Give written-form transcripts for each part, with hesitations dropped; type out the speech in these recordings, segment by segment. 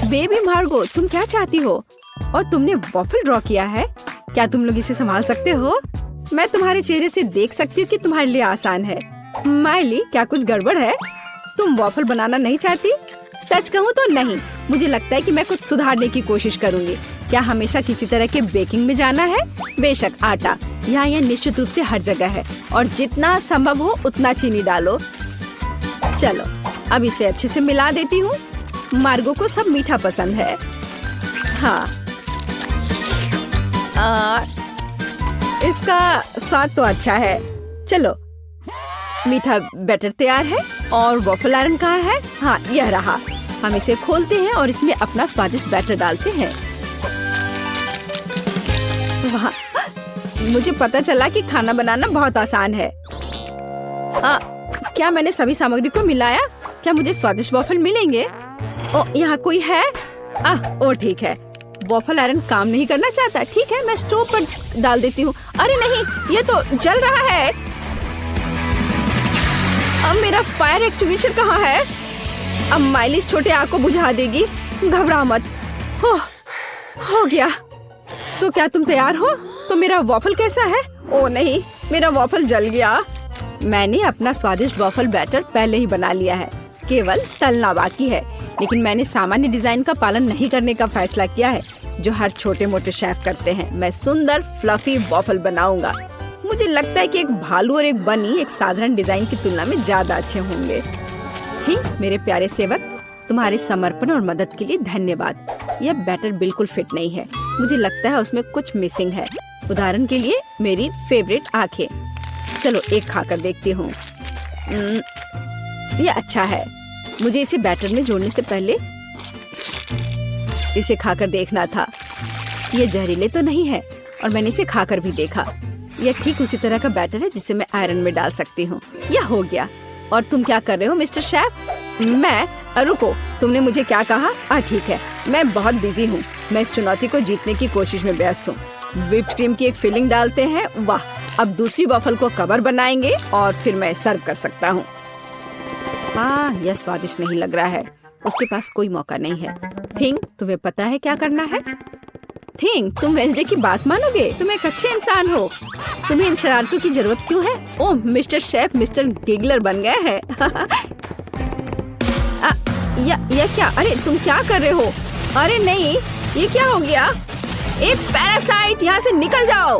Baby मार्गो, तुम क्या चाहती हो? और तुमने वॉफल ड्रॉ किया है? क्या तुम लोग इसे संभाल सकते हो? मैं तुम्हारे चेहरे से देख सकती हूँ कि तुम्हारे लिए आसान है। माइली, क्या कुछ गड़बड़ है? तुम वॉफल बनाना नहीं चाहती? सच कहूँ तो नहीं। मुझे लगता है कि मैं कुछ सुधारने की कोशिश करूँगी। क्या हमेशा किसी तरह के बेकिंग में जाना है? बेशक, आटा यहाँ यह निश्चित रूप से हर जगह है और जितना संभव हो उतना चीनी डालो। चलो, अब इसे अच्छे से मिला देती हूँ। मार्गो को सब मीठा पसंद है। हाँ, इसका स्वाद तो अच्छा है। चलो, मीठा बैटर तैयार है और वॉफल आयरन कहाँ है? हाँ, यह रहा। हम इसे खोलते हैं और इसमें अपना स्वादिष्ट बैटर डालते हैं। वाह, मुझे पता चला कि खाना बनाना बहुत आसान है। क्या मैंने सभी सामग्री को मिलाया? क्या मुझे स्वादिष्ट वॉफल मिलेंगे? ओ, यहाँ कोई है? ओ ठीक है, वॉफल आयरन काम नहीं करना चाहता। ठीक है, मैं स्टोव पर डाल देती हूँ। अरे नहीं, ये तो जल रहा है। अब मेरा फायर एक्सटिंग्विशर कहाँ है? अब माइली इस छोटे आग को बुझा देगी। घबरा मत। हो गया। तो क्या तुम तैयार हो? तो मेरा वॉफल कैसा है? ओ नहीं, मेरा वॉफल जल गया। मैंने अपना स्वादिष्ट वॉफल बैटर पहले ही बना लिया है, केवल तलना बाकी है। लेकिन मैंने सामान्य डिजाइन का पालन नहीं करने का फैसला किया है, जो हर छोटे मोटे शेफ करते हैं। मैं सुंदर फ्लफी वॉफल बनाऊंगा। मुझे लगता है कि एक भालू और एक बनी एक साधारण डिजाइन की तुलना में ज्यादा अच्छे होंगे। ठीक, मेरे प्यारे सेवक, तुम्हारे समर्पण और मदद के लिए धन्यवाद। यह बैटर बिल्कुल फिट नहीं है। मुझे लगता है उसमें कुछ मिसिंग है। उदाहरण के लिए मेरी फेवरेट आंखें। चलो, एक खाकर देखती हूँ। यह अच्छा है। मुझे इसे बैटर में जोड़ने से पहले इसे खाकर देखना था। ये जहरीले तो नहीं है और मैंने इसे खाकर भी देखा। यह ठीक उसी तरह का बैटर है जिसे मैं आयरन में डाल सकती हूँ। यह हो गया। और तुम क्या कर रहे हो मिस्टर शेफ? मैं रुको, तुमने मुझे क्या कहा? ठीक है, मैं बहुत बिजी हूँ। मैं इस चुनौती को जीतने की कोशिश में व्यस्त हूँ। व्हिप्ड क्रीम की एक फिलिंग डालते हैं। वाह, अब दूसरी वॉफल को कवर बनाएंगे और फिर मैं सर्व कर सकता हूँ। यह स्वादिष्ट नहीं लग रहा है। उसके पास कोई मौका नहीं है। थिंग, तुम्हें पता है क्या करना है? थिंग, तुम वेंसडे की बात मानोगे? तुम एक अच्छे इंसान हो। तुम्हें इन शरारतों की जरूरत क्यों है? ओह, मिस्टर शेफ मिस्टर गिगलर बन गए हैं। यह क्या? अरे तुम क्या कर रहे हो? अरे नहीं, ये क्या हो गया? एक पैरासाइट, यहाँ से निकल जाओ।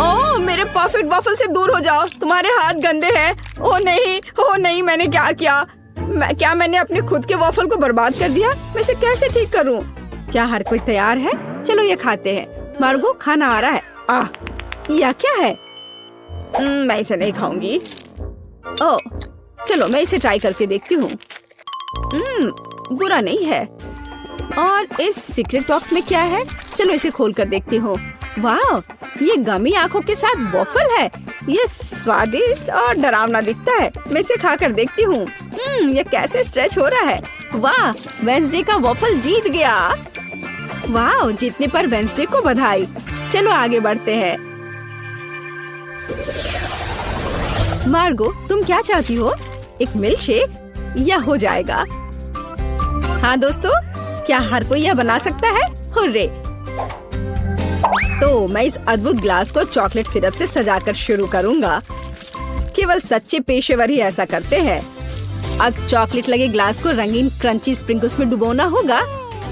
ओह, मेरे परफेक्ट वॉफल से दूर हो जाओ। तुम्हारे हाथ गंदे हैं। ओह नहीं, मैंने क्या किया? क्या मैंने अपने खुद के वॉफल को बर्बाद कर दिया? मैं इसे कैसे ठीक करूं? क्या हर कोई तैयार है? चलो, ये खाते हैं। मार्गो, खाना आ रहा है। यह क्या है? मैं इसे नहीं खाऊंगी। ओह, चलो मैं इसे ट्राई करके देखती हूँ। बुरा नहीं है। और इस सीक्रेट बॉक्स में क्या है? चलो इसे खोल कर देखती हूँ। वाह, ये गमी आंखों के साथ वॉफल है। ये स्वादिष्ट और डरावना दिखता है। मैं इसे खाकर देखती हूँ। ये कैसे स्ट्रेच हो रहा है। वाह, वेंसडे का वॉफल जीत गया। वाह, जीतने पर वेंसडे को बधाई। चलो आगे बढ़ते हैं। मार्गो, तुम क्या चाहती हो? एक मिल्क शेक? यह हो जाएगा। हाँ दोस्तों, क्या हर कोई यह बना सकता है? हुर्रे! तो मैं इस अद्भुत ग्लास को चॉकलेट सिरप से सजाकर शुरू करूंगा। केवल सच्चे पेशेवर ही ऐसा करते हैं। अब चॉकलेट लगे ग्लास को रंगीन क्रंची स्प्रिंकल्स में डुबोना होगा।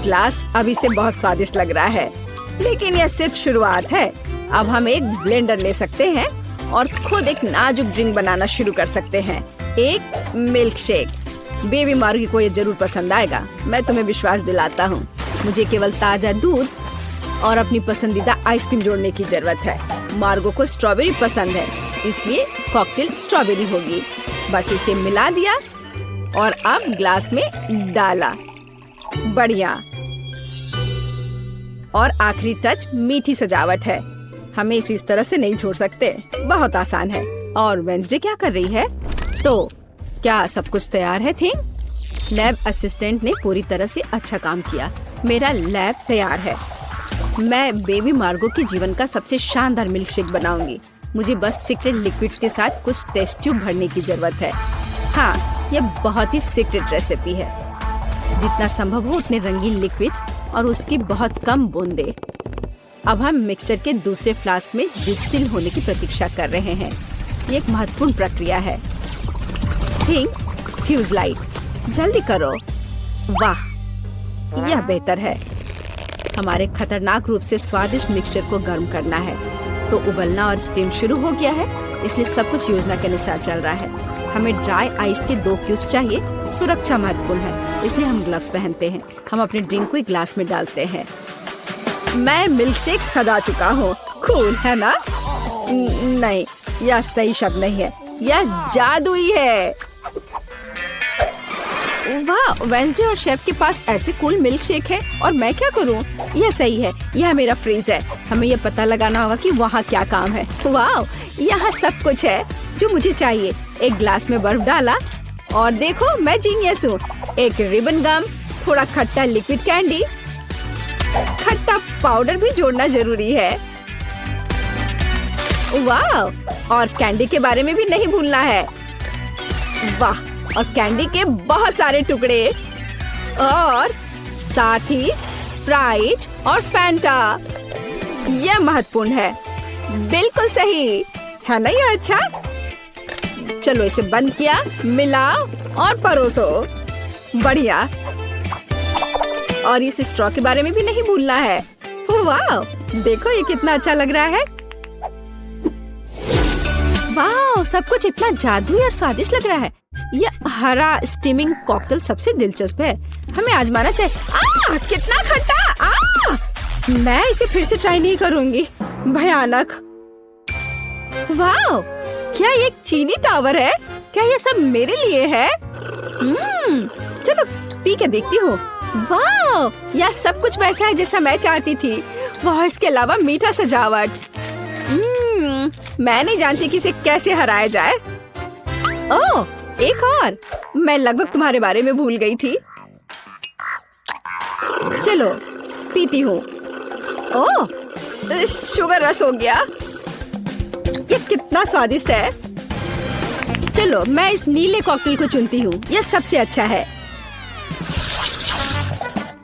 ग्लास अभी से बहुत स्वादिष्ट लग रहा है, लेकिन यह सिर्फ शुरुआत है। अब हम एक ब्लेंडर ले सकते हैं और खुद एक नाजुक ड्रिंक बनाना शुरू कर सकते हैं। एक मिल्क शेक। बेबी मार्गी को ये जरूर पसंद आएगा, मैं तुम्हें विश्वास दिलाता हूँ। मुझे केवल ताजा दूध और अपनी पसंदीदा आइसक्रीम जोड़ने की जरूरत है। मार्गो को स्ट्रॉबेरी पसंद है, इसलिए कॉकटेल स्ट्रॉबेरी होगी। बस इसे मिला दिया और अब ग्लास में डाला। बढ़िया। और आखिरी टच मीठी सजावट है। हमें इसे इस तरह से नहीं छोड़ सकते। बहुत आसान है। और वेंसडे क्या कर रही है? तो क्या सब कुछ तैयार है? थिंग, लैब असिस्टेंट ने पूरी तरह से अच्छा काम किया। मेरा लैब तैयार है। मैं बेबी मार्गो के जीवन का सबसे शानदार मिल्क शेक बनाऊंगी। मुझे बस सीक्रेट लिक्विड्स के साथ कुछ टेस्ट ट्यूब भरने की जरूरत है। हाँ, यह बहुत ही सीक्रेट रेसिपी है। जितना संभव हो उतने रंगीन लिक्विड्स और उसकी बहुत कम बूंदे। अब हम मिक्सचर के दूसरे फ्लास्क में डिस्टिल होने की प्रतीक्षा कर रहे हैं। ये एक महत्वपूर्ण प्रक्रिया है। थिंक फ्यूज लाइट, जल्दी करो। वाह, यह बेहतर है। हमारे खतरनाक रूप से स्वादिष्ट मिक्सचर को गर्म करना है। तो उबलना और स्टीम शुरू हो गया है, इसलिए सब कुछ योजना के अनुसार चल रहा है। हमें ड्राई आइस के 2 क्यूब्स चाहिए। सुरक्षा महत्वपूर्ण है, इसलिए हम ग्लव्स पहनते हैं। हम अपने ड्रिंक को एक ग्लास में डालते हैं। मैं मिल्क शेक सजा चुका हूँ। कूल है ना? नहीं, यह सही शब्द नहीं है, यह जादुई है। वाह, वेंसडे और शेफ के पास ऐसे कूल मिल्क शेक है और मैं क्या करूं? यह सही है, यह मेरा फ्रीज है। हमें यह पता लगाना होगा कि वहाँ क्या काम है। वाह, यहाँ सब कुछ है जो मुझे चाहिए। एक ग्लास में बर्फ डाला और देखो मैं जीनियस हूँ। एक रिबन गम, थोड़ा खट्टा लिक्विड कैंडी, खट्टा पाउडर भी जोड़ना जरूरी है। वाह, और कैंडी के बारे में भी नहीं भूलना है। वाह, और कैंडी के बहुत सारे टुकड़े और साथ ही स्प्राइट और फैंटा। यह महत्वपूर्ण है। बिल्कुल सही है ना? यह अच्छा। चलो इसे बंद किया, मिलाओ और परोसो। बढ़िया। और इस स्ट्रॉ के बारे में भी नहीं भूलना है। वाह, देखो ये कितना अच्छा लग रहा है। वाह, सब कुछ इतना जादुई और स्वादिष्ट लग रहा है। यह हरा स्टीमिंग कॉकटेल सबसे दिलचस्प है। हमें आजमाना चाहिए। कितना खट्टा! मैं इसे फिर से ट्राई नहीं करूंगी। भयानक। वाह, क्या ये एक चीनी टावर है? क्या ये सब मेरे लिए है? चलो पी के देखती हूँ। वाह, यह सब कुछ वैसा है जैसा मैं चाहती थी। वाह, इसके अलावा मीठा सजावट। मैं नहीं जानती कि इसे कैसे हराया जाए। ओह, एक और। मैं लगभग तुम्हारे बारे में भूल गई थी। चलो पीती हूँ। ओह, शुगर रश हो गया। ये कितना स्वादिष्ट है। चलो मैं इस नीले कॉकटेल को चुनती हूँ, यह सबसे अच्छा है।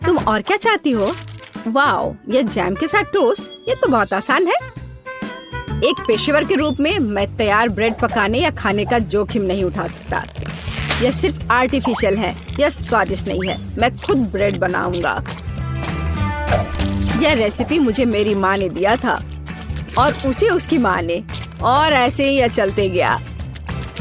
तुम और क्या चाहती हो? वाओ, यह जैम के साथ टोस्ट, ये तो बहुत आसान है। एक पेशेवर के रूप में मैं तैयार ब्रेड पकाने या खाने का जोखिम नहीं उठा सकता। यह सिर्फ आर्टिफिशियल है, यह स्वादिष्ट नहीं है। मैं खुद ब्रेड बनाऊंगा। यह रेसिपी मुझे मेरी माँ ने दिया था और उसे उसकी माँ ने, और ऐसे ही यह चलते गया।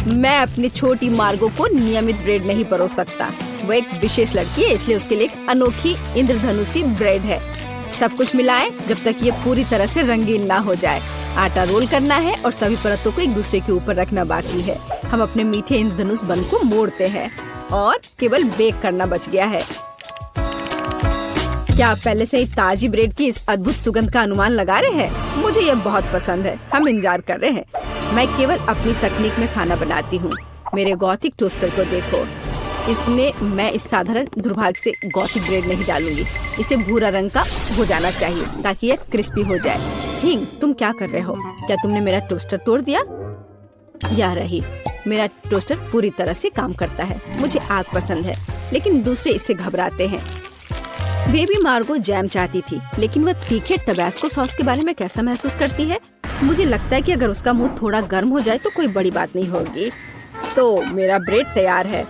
मैं अपनी छोटी मार्गो को नियमित ब्रेड नहीं परोस सकता। वो एक विशेष लड़की है, इसलिए उसके लिए एक अनोखी इंद्रधनुषी ब्रेड है। सब कुछ मिलाएं जब तक ये पूरी तरह से रंगीन ना हो जाए। आटा रोल करना है और सभी परतों को एक दूसरे के ऊपर रखना बाकी है। हम अपने मीठे इंद्रधनुष बन को मोड़ते हैं और केवल बेक करना बच गया है। क्या आप पहले से ही ताजी ब्रेड की इस अद्भुत सुगंध का अनुमान लगा रहे हैं? मुझे यह बहुत पसंद है। हम इंतजार कर रहे हैं। मैं केवल अपनी तकनीक में खाना बनाती हूँ। मेरे गॉथिक टोस्टर को देखो। इसमें मैं इस साधारण दुर्भाग्य से गॉथिक ब्रेड नहीं डालूंगी। इसे भूरा रंग का हो जाना चाहिए ताकि यह क्रिस्पी हो जाए। थिंक, तुम क्या कर रहे हो? क्या तुमने मेरा टोस्टर तोड़ दिया? या रही, मेरा टोस्टर पूरी तरह से काम करता है। मुझे आग पसंद है, लेकिन दूसरे इससे घबराते हैं। बेबी मार्गो जैम चाहती थी, लेकिन वह तीखे टबैस्को सॉस के बारे में कैसा महसूस करती है? मुझे लगता है कि अगर उसका मुंह थोड़ा गर्म हो जाए तो कोई बड़ी बात नहीं होगी। तो मेरा ब्रेड तैयार है।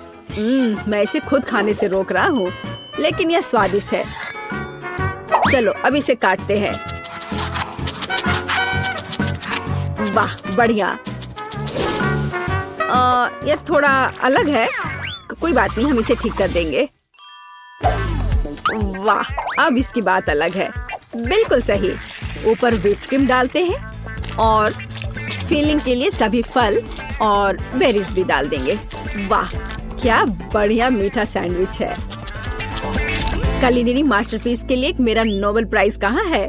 मैं इसे खुद खाने से रोक रहा हूँ, लेकिन यह स्वादिष्ट है। चलो अब इसे काटते हैं। वाह, बढ़िया। यह थोड़ा अलग है। कोई बात नहीं, हम इसे ठीक कर देंगे। वाह, अब इसकी बात अलग है। बिल्कुल सही। ऊपर व्हिप क्रीम डालते हैं और फिलिंग के लिए सभी फल और बेरीज भी डाल देंगे। वाह, क्या बढ़िया मीठा सैंडविच है। कुलिनरी मास्टरपीस के लिए मेरा नोबेल प्राइज कहाँ है?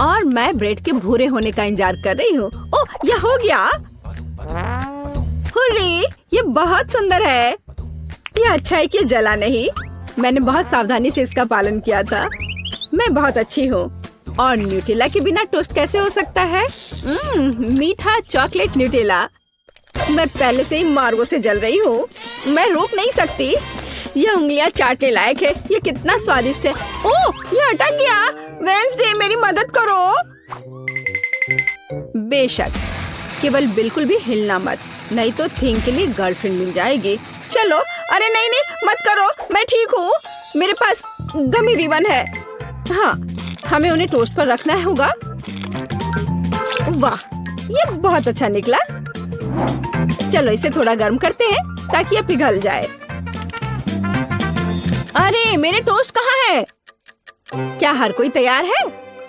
और मैं ब्रेड के भूरे होने का इंतजार कर रही हूँ। ओह, यह हो गया। हुर्रे, ये बहुत सुंदर है। यह अच्छा है कि जला नहीं। मैंने बहुत सावधानी से इसका पालन किया था। मैं बहुत अच्छी हूँ। और न्यूटेला के बिना टोस्ट कैसे हो सकता है? मीठा चॉकलेट न्यूटेला। मैं पहले से ही मार्गो से जल रही हूँ। मैं रोक नहीं सकती। ये उंगलियां चाटने लायक है। ये कितना स्वादिष्ट है। ओह, ये अटक गया। वेंसडे मेरी मदद करो। बेशक, केवल बिल्कुल भी हिलना मत, नहीं तो थिंग के लिए गर्लफ्रेंड मिल जाएगी। चलो। अरे नहीं नहीं, मत करो, मैं ठीक हूँ। मेरे पास गमी रिबन है। हाँ, हमें उन्हें टोस्ट पर रखना होगा। वाह, ये बहुत अच्छा निकला। चलो इसे थोड़ा गर्म करते हैं ताकि ये पिघल जाए। अरे मेरे टोस्ट कहाँ है? क्या हर कोई तैयार है?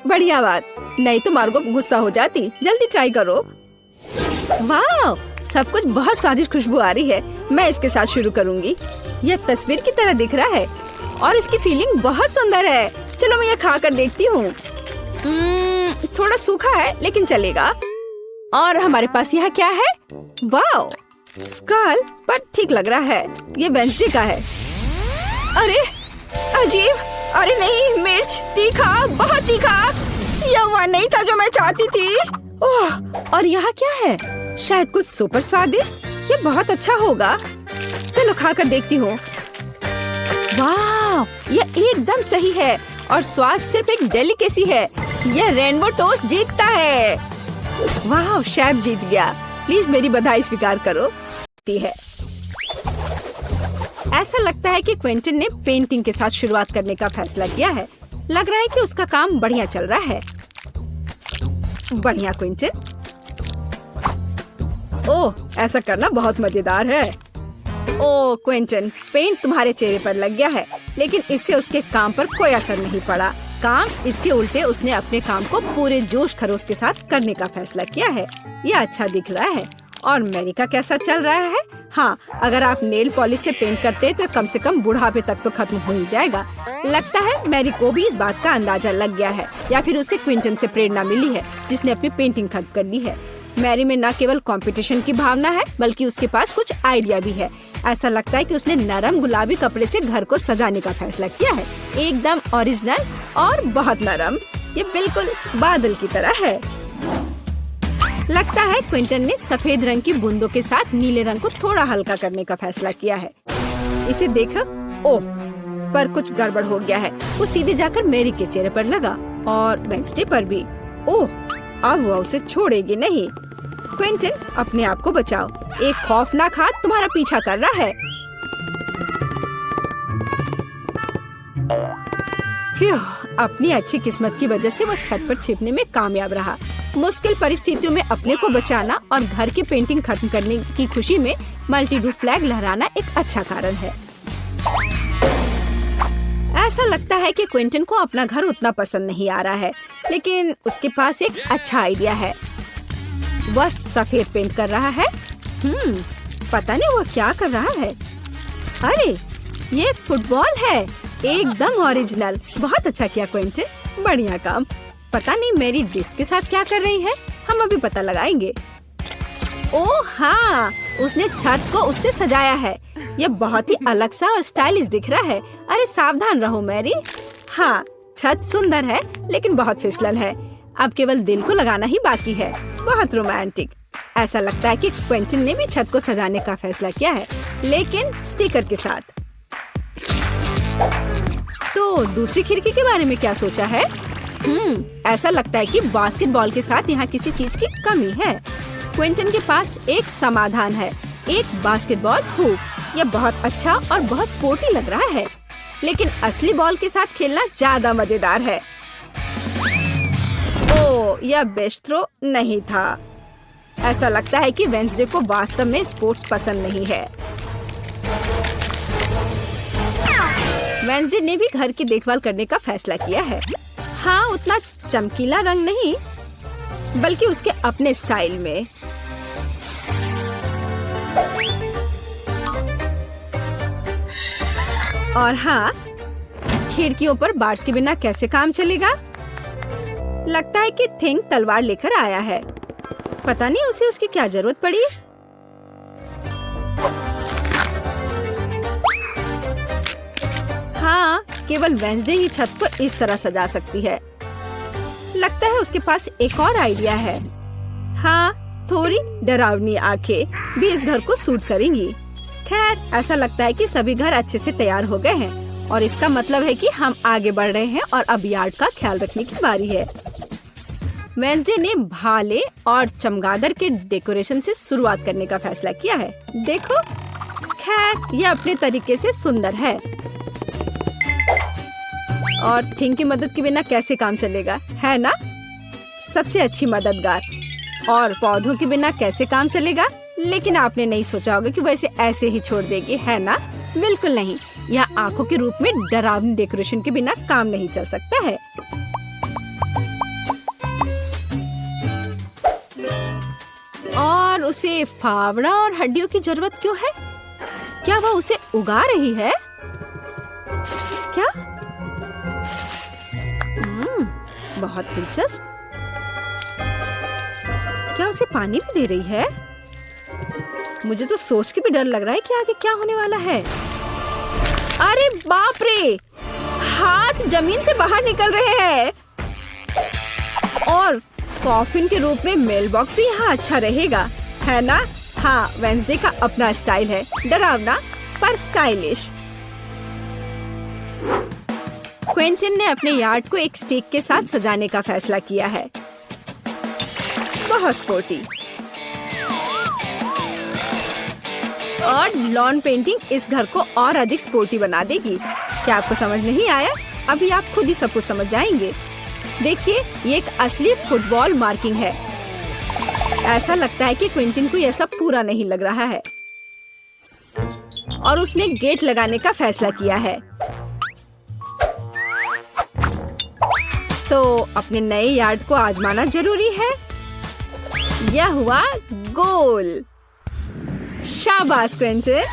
बढ़िया बात, नहीं तो मार्गो गुस्सा हो जाती। जल्दी ट्राई करो। वाह, सब कुछ बहुत स्वादिष्ट खुशबू आ रही है। मैं इसके साथ शुरू करूंगी। यह तस्वीर की तरह दिख रहा है और इसकी फीलिंग बहुत सुंदर है। चलो मैं यह खा कर देखती हूँ। थोड़ा सूखा है लेकिन चलेगा। और हमारे पास यहाँ क्या है? वाह, स्कल, पर ठीक लग रहा है। ये वेंसडे का है। अरे अजीब, अरे नहीं, मिर्च, तीखा, बहुत तीखा। यह वह नहीं था जो मैं चाहती थी। ओह, और यहाँ क्या है? शायद कुछ सुपर स्वादिष्ट। ये बहुत अच्छा होगा। चलो खाकर देखती हूँ। वाह, यह एकदम सही है और स्वाद सिर्फ एक डेलिकेसी है। यह रेनबो टोस्ट जीतता है। वाह, शेफ जीत गया। प्लीज मेरी बधाई स्वीकार करो। है ऐसा लगता है कि क्विंटन ने पेंटिंग के साथ शुरुआत करने का फैसला किया है। लग रहा है कि उसका काम बढ़िया चल रहा है। बढ़िया क्विंटन। ओह, ऐसा करना बहुत मजेदार है। ओह क्विंटन, पेंट तुम्हारे चेहरे पर लग गया है, लेकिन इससे उसके काम पर कोई असर नहीं पड़ा। काम इसके उल्टे उसने अपने काम को पूरे जोश खरोश के साथ करने का फैसला किया है। यह अच्छा दिख रहा है। और मैरी का कैसा चल रहा है? हाँ, अगर आप नेल पॉलिश से पेंट करते हैं तो कम से कम बुढ़ापे तक तो खत्म हो ही जाएगा। लगता है मैरी को भी इस बात का अंदाजा लग गया है, या फिर उसे क्विंटन से प्रेरणा मिली है जिसने अपनी पेंटिंग खत्म कर ली है। मैरी में न केवल कंपटीशन की भावना है बल्कि उसके पास कुछ आइडिया भी है। ऐसा लगता है कि उसने नरम गुलाबी कपड़े से घर को सजाने का फैसला किया है। एकदम ओरिजिनल और बहुत नरम। ये बिल्कुल बादल की तरह है। लगता है क्विंटन ने सफेद रंग की बूंदों के साथ नीले रंग को थोड़ा हल्का करने का फैसला किया है। इसे देखो। ओह, पर कुछ गड़बड़ हो गया है। वो सीधे जाकर मैरी के चेहरे पर लगा और वेंसडे पर भी। ओह, अब वो उसे छोड़ेगी नहीं। क्विंटन, अपने आप को बचाओ। एक खौफनाक हाथ तुम्हारा पीछा कर रहा है। अपनी अच्छी किस्मत की वजह से वो छत पर छिपने में कामयाब रहा। मुश्किल परिस्थितियों में अपने को बचाना और घर की पेंटिंग खत्म करने की खुशी में मल्टी-डू फ्लैग लहराना एक अच्छा कारण है। ऐसा लगता है कि क्विंटन को अपना घर उतना पसंद नहीं आ रहा है, लेकिन उसके पास एक अच्छा आइडिया है। वह सफेद पेंट कर रहा है। पता नहीं वह क्या कर रहा है। अरे, ये एक फुटबॉल है। एकदम ओरिजिनल। बहुत अच्छा किया क्विंटन, बढ़िया काम। पता नहीं मेरी डिश के साथ क्या कर रही है। हम अभी पता लगाएंगे। ओह हाँ, उसने छत को उससे सजाया है। यह बहुत ही अलग सा और स्टाइलिश दिख रहा है। अरे सावधान रहो मैरी। हाँ, छत सुंदर है लेकिन बहुत फिसलन है। अब केवल दिल को लगाना ही बाकी है। बहुत रोमांटिक। ऐसा लगता है कि क्विंटन ने भी छत को सजाने का फैसला किया है, लेकिन स्टिकर के साथ। तो दूसरी खिड़की के बारे में क्या सोचा है? ऐसा लगता है कि बास्केटबॉल के साथ यहाँ किसी चीज की कमी है। क्विंटन के पास एक समाधान है, एक बास्केटबॉल हुप। यह बहुत अच्छा और बहुत स्पोर्टी लग रहा है, लेकिन असली बॉल के साथ खेलना ज्यादा मजेदार है। ओह, यह बेस्ट थ्रो नहीं था। ऐसा लगता है कि वेंसडे को वास्तव में स्पोर्ट्स पसंद नहीं है। वेंसडे ने भी घर की देखभाल करने का फैसला किया है। हाँ, उतना चमकीला रंग नहीं, बल्कि उसके अपने स्टाइल में। और हाँ, खिड़कियों पर बार्स के बिना कैसे काम चलेगा? लगता है कि थिंग तलवार लेकर आया है। पता नहीं उसे उसकी क्या जरूरत पड़ी। हाँ, केवल वेंसडे ही छत को इस तरह सजा सकती है। लगता है उसके पास एक और आइडिया है। हाँ, थोड़ी डरावनी आंखें भी इस घर को सूट करेंगी। खैर, ऐसा लगता है कि सभी घर अच्छे से तैयार हो गए हैं और इसका मतलब है कि हम आगे बढ़ रहे हैं और अब यार्ड का ख्याल रखने की बारी है। वेंसडे ने भाले और चमगादड़ के डेकोरेशन से शुरुआत करने का फैसला किया है। देखो, खैर यह अपने तरीके से सुंदर है और थिंग की मदद के बिना कैसे काम चलेगा, है ना? सबसे अच्छी मददगार। और पौधों के बिना कैसे काम चलेगा? लेकिन आपने नहीं सोचा होगा कि वैसे ऐसे ही छोड़ देगी, है ना? बिल्कुल नहीं। यह आंखों के रूप में डरावनी डेकोरेशन के बिना काम नहीं चल सकता है। और उसे फावड़ा और हड्डियों की जरूरत क्यों है? क्या वह उसे उगा रही है? क्या? बहुत दिलचस्प। क्या उसे पानी भी दे रही है? मुझे तो सोच के भी डर लग रहा है कि आगे क्या होने वाला है। अरे बाप रे! हाथ जमीन से बाहर निकल रहे हैं। और कॉफिन के रूप में मेल बॉक्स भी यहाँ अच्छा रहेगा, है ना? हाँ, वेंसडे का अपना स्टाइल है, डरावना पर स्टाइलिश। क्विंटन ने अपने यार्ड को एक स्टिक के साथ सजाने का फैसला किया है। बहुत स्पोर्टी। और लॉन पेंटिंग इस घर को और अधिक स्पोर्टी बना देगी। क्या आपको समझ नहीं आया? अभी आप खुद ही सब कुछ समझ जाएंगे। देखिए, ये एक असली फुटबॉल मार्किंग है। ऐसा लगता है कि क्विंटन को यह सब पूरा नहीं लग रहा है और उसने गेट लगाने का फैसला किया है। तो अपने नए यार्ड को आजमाना जरूरी है। यह हुआ गोल। शाबाश क्विंटन,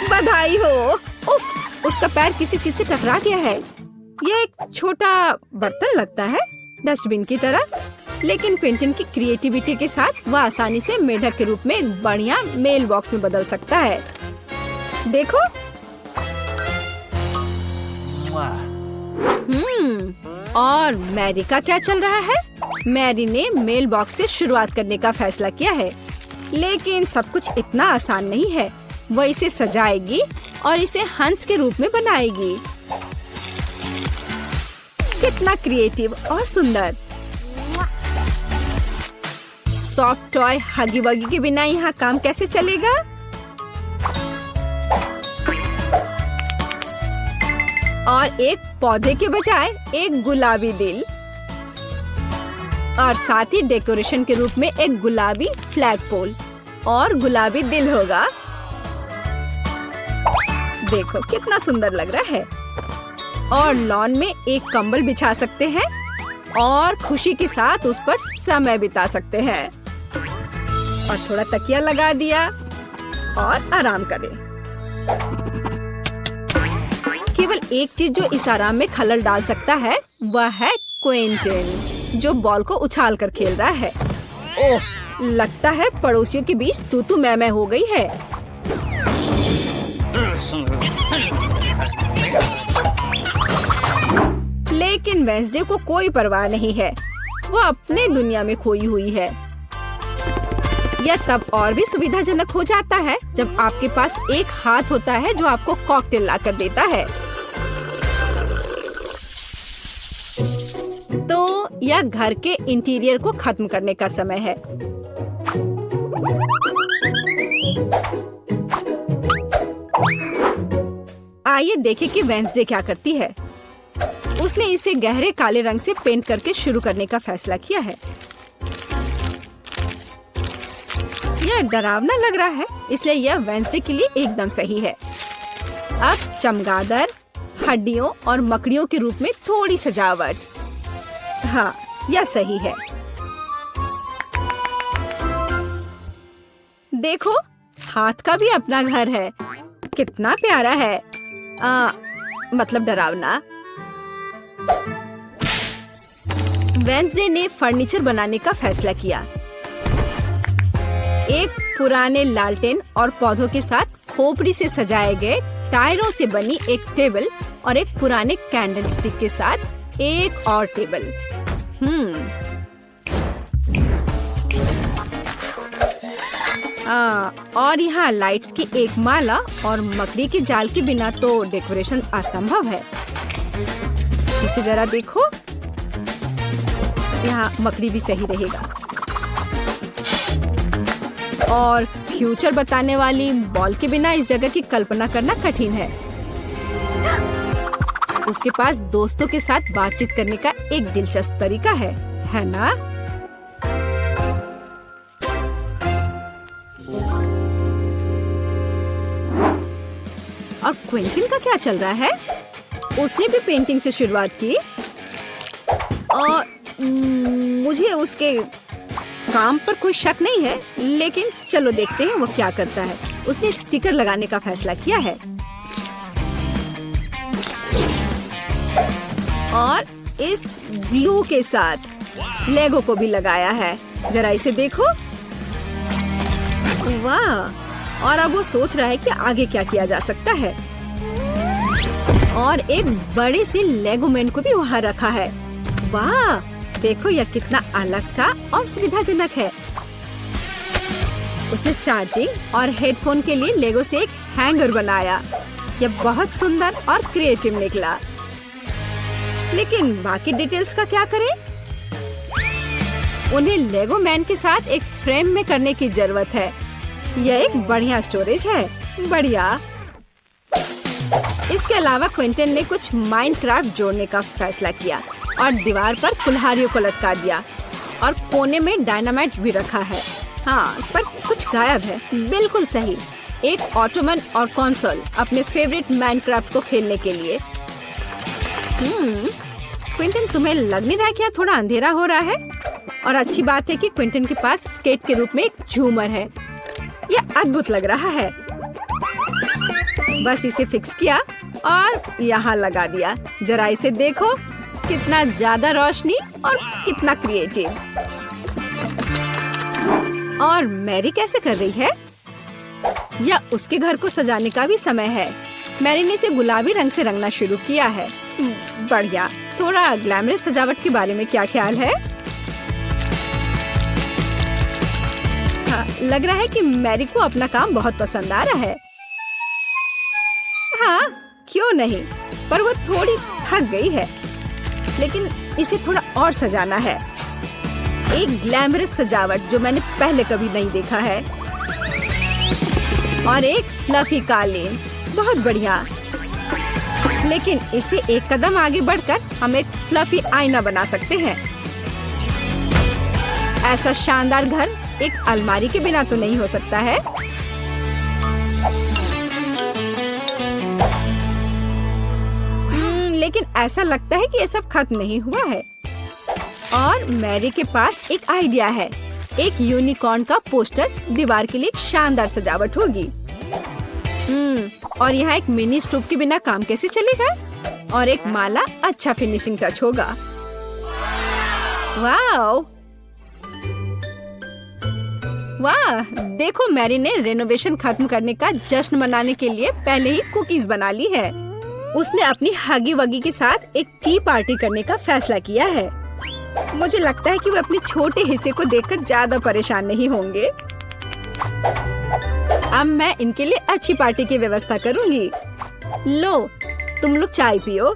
बधाई हो। उफ, उसका पैर किसी चीज से टकरा गया है। यह एक छोटा बर्तन लगता है, डस्टबिन की तरह, लेकिन क्विंटन की क्रिएटिविटी के साथ वह आसानी से मेढक के रूप में एक बढ़िया मेल बॉक्स में बदल सकता है। देखो। और मैरी का क्या चल रहा है? मैरी ने मेल बॉक्स से शुरुआत करने का फैसला किया है, लेकिन सब कुछ इतना आसान नहीं है। वह इसे सजाएगी और इसे हंस के रूप में बनाएगी। कितना क्रिएटिव और सुंदर। सॉफ्ट टॉय हगी वगी के बिना यहाँ काम कैसे चलेगा? और एक पौधे के बजाय एक गुलाबी दिल, और साथ ही डेकोरेशन के रूप में एक गुलाबी फ्लैग पोल और गुलाबी दिल होगा। देखो कितना सुंदर लग रहा है। और लॉन में एक कंबल बिछा सकते हैं और खुशी के साथ उस पर समय बिता सकते हैं। और थोड़ा तकिया लगा दिया और आराम करें। केवल एक चीज जो इस आराम में खलल डाल सकता है वह है क्विंटन, जो बॉल को उछाल कर खेल रहा है। ओह, लगता है पड़ोसियों के बीच तू मैं हो गई है। लेकिन वेंसडे को कोई परवाह नहीं है। वो अपने दुनिया में खोई हुई है। यह तब और भी सुविधाजनक हो जाता है जब आपके पास एक हाथ होता है जो आपको कॉकटेल लाकर देता है। तो यह घर के इंटीरियर को खत्म करने का समय है। आइए देखें कि वेंसडे क्या करती है। उसने इसे गहरे काले रंग से पेंट करके शुरू करने का फैसला किया है। यह डरावना लग रहा है, इसलिए यह वेंसडे के लिए एकदम सही है। अब चमगादड़, हड्डियों और मकड़ियों के रूप में थोड़ी सजावट। हाँ, यह सही है। देखो, हाथ का भी अपना घर है। कितना प्यारा है। मतलब डरावना। वेंसडे ने फर्नीचर बनाने का फैसला किया। एक पुराने लालटेन और पौधों के साथ खोपड़ी से सजाए गए टायरों से बनी एक टेबल और एक पुराने कैंडल स्टिक के साथ एक और टेबल। और यहाँ लाइट्स की एक माला और मकड़ी के जाल के बिना तो डेकोरेशन असंभव है। इसे जरा देखो, यहाँ मकड़ी भी सही रहेगा। और फ्यूचर बताने वाली बॉल के बिना इस जगह की कल्पना करना कठिन है। उसके पास दोस्तों के साथ बातचीत करने का एक दिलचस्प तरीका है ना? और क्विंटन का क्या चल रहा है? उसने भी पेंटिंग से शुरुआत की और मुझे उसके काम पर कोई शक नहीं है, लेकिन चलो देखते हैं वो क्या करता है। उसने स्टिकर लगाने का फैसला किया है और इस ग्लू के साथ लेगो को भी लगाया है। जरा इसे देखो, वाह! और अब वो सोच रहा है कि आगे क्या किया जा सकता है। और एक बड़े से लेगो मैन को भी वहाँ रखा है। वाह! देखो यह कितना अलग सा और सुविधाजनक है। उसने चार्जिंग और हेडफोन के लिए लेगो से एक हैंगर बनाया। यह बहुत सुंदर और क्रिएटिव निकला। लेकिन बाकी डिटेल्स का क्या करें? उन्हें लेगो मैन के साथ एक फ्रेम में करने की जरूरत है। यह एक बढ़िया स्टोरेज है। बढ़िया। इसके अलावा क्विंटन ने कुछ माइनक्राफ्ट जोड़ने का फैसला किया और दीवार पर कुल्हाड़ियों को लटका दिया और कोने में डायनामाइट भी रखा है। हाँ, पर कुछ गायब है। बिल्कुल सही, एक ऑटोमन और कंसोल अपने फेवरेट माइनक्राफ्ट को खेलने के लिए। क्विंटन, तुम्हें लग नहीं रहा क्या थोड़ा अंधेरा हो रहा है? और अच्छी बात है कि क्विंटन के पास स्केट के रूप में एक झूमर है। यह अद्भुत लग रहा है। बस इसे फिक्स किया और यहाँ लगा दिया। जरा इसे देखो, कितना ज्यादा रोशनी और कितना क्रिएटिव। और मैरी कैसे कर रही है? या उसके घर को सजाने का भी समय है। मैरी ने इसे गुलाबी रंग से रंगना शुरू किया है। बढ़िया। थोड़ा ग्लैमरस सजावट के बारे में क्या ख्याल है? हाँ, लग रहा है कि मैरी को अपना काम बहुत पसंद आ रहा है। हाँ, क्यों नहीं, पर वो थोड़ी थक गई है। लेकिन इसे थोड़ा और सजाना है। एक ग्लैमरस सजावट जो मैंने पहले कभी नहीं देखा है। और एक फ्लफी कालीन, बहुत बढ़िया। लेकिन इसे एक कदम आगे बढ़कर हम एक फ्लफी आईना बना सकते हैं। ऐसा शानदार घर एक अलमारी के बिना तो नहीं हो सकता है। लेकिन ऐसा लगता है कि ये सब खत्म नहीं हुआ है। और मैरी के पास एक आइडिया है। एक यूनिकॉर्न का पोस्टर दीवार के लिए एक शानदार सजावट होगी। और यहाँ एक मिनी स्टोव के बिना काम कैसे चलेगा? और एक माला अच्छा फिनिशिंग टच होगा। वाह! वाह! देखो, मैरी ने रेनोवेशन खत्म करने का जश्न मनाने के लिए पहले ही कुकीज बना ली है। उसने अपनी हगी वगी के साथ एक टी पार्टी करने का फैसला किया है। मुझे लगता है कि वे अपने छोटे हिस्से को देखकर ज्यादा परेशान नहीं होंगे। अब मैं इनके लिए अच्छी पार्टी की व्यवस्था करूंगी। लो, तुम लोग चाय पियो।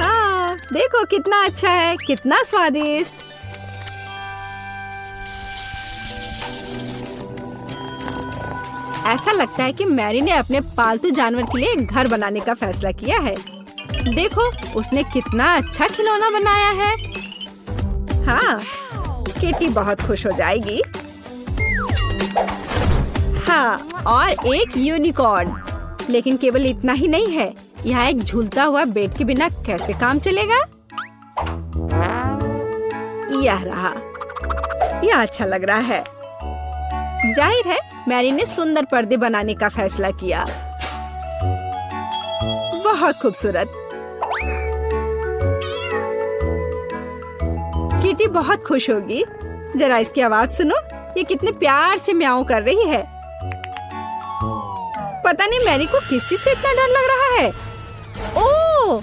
हाँ, देखो कितना अच्छा है, कितना स्वादिष्ट। ऐसा लगता है कि मैरी ने अपने पालतू जानवर के लिए एक घर बनाने का फैसला किया है। देखो, उसने कितना अच्छा खिलौना बनाया है। हाँ, किटी बहुत खुश हो जाएगी। हाँ, और एक यूनिकॉर्न। लेकिन केवल इतना ही नहीं है, यहाँ एक झूलता हुआ बेड के बिना कैसे काम चलेगा? यह रहा। यह अच्छा लग रहा है। जाहिर है मैरी ने सुंदर पर्दे बनाने का फैसला किया। बहुत खूबसूरत। किटी बहुत खुश होगी। जरा इसकी आवाज सुनो, ये कितने प्यार से म्याऊं कर रही है। पता नहीं मैरी को किस चीज से इतना डर लग रहा है। ओह,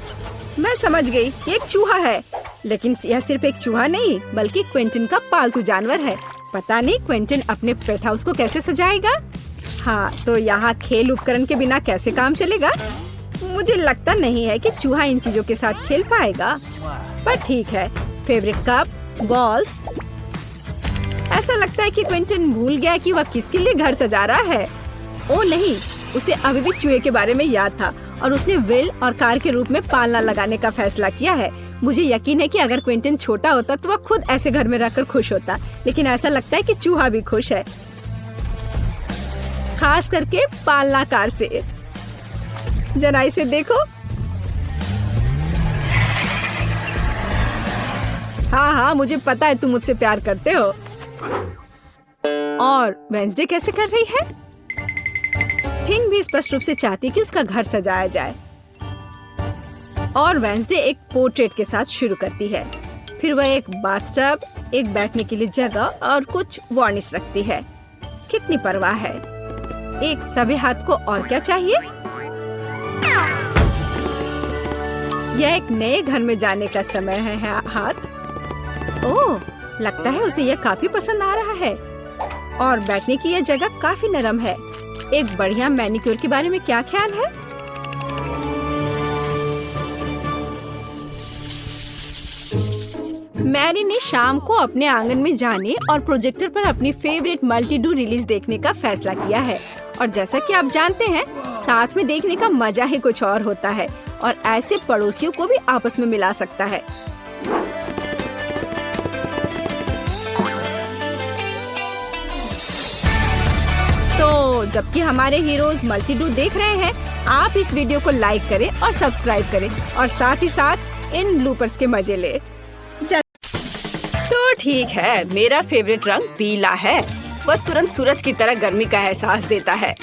मैं समझ गई, ये एक चूहा है। लेकिन यह सिर्फ एक चूहा नहीं बल्कि क्विंटन का पालतू जानवर है। पता नहीं क्विंटन अपने पेट हाउस को कैसे सजाएगा। हाँ, तो यहाँ खेल उपकरण के बिना कैसे काम चलेगा? मुझे लगता नहीं है कि चूहा इन चीजों के साथ खेल पाएगा, पर ठीक है। Favourite cup, balls. ऐसा लगता है कि क्विंटन भूल गया कि वह किसके लिए घर सजा रहा है। ओ नहीं, उसे अभी भी चूहे के बारे में याद था और उसने विल और कार के रूप में पालना लगाने का फैसला किया है। मुझे यकीन है कि अगर क्विंटन छोटा होता तो वह खुद ऐसे घर में रहकर खुश होता, लेकिन ऐसा लगता है कि चूहा भी खुश है, खास करके पालना कार से। जरा इसे देखो। हाँ, मुझे पता है तुम मुझसे प्यार करते हो। और वेंसडे कैसे कर रही है? थिंग भी स्पष्ट रूप से चाहती है कि उसका घर सजाया जाए और वेंसडे एक पोर्ट्रेट के साथ शुरू करती है। फिर वह एक बाथटब, एक बैठने के लिए जगह और कुछ वार्निश रखती है। कितनी परवाह है। एक सभी हाथ को और क्या चाहिए? यह एक नए घर में जाने का समय है हाथ। ओह, लगता है उसे यह काफी पसंद आ रहा है और बैठने की यह जगह काफी नरम है। एक बढ़िया मैनिक्योर के बारे में क्या ख्याल है? मैरी ने शाम को अपने आंगन में जाने और प्रोजेक्टर पर अपनी फेवरेट मल्टी-डू रिलीज देखने का फैसला किया है। और जैसा कि आप जानते हैं, साथ में देखने का मजा ही कुछ और होता है और ऐसे पड़ोसियों को भी आपस में मिला सकता है। तो जबकि हमारे हीरोज मल्टी-डू देख रहे हैं, आप इस वीडियो को लाइक करें और सब्सक्राइब करें और साथ ही साथ इन ब्लूपर्स के मजे ले। तो ठीक है, मेरा फेवरेट रंग पीला है। वह तुरंत सूरज की तरह गर्मी का एहसास देता है।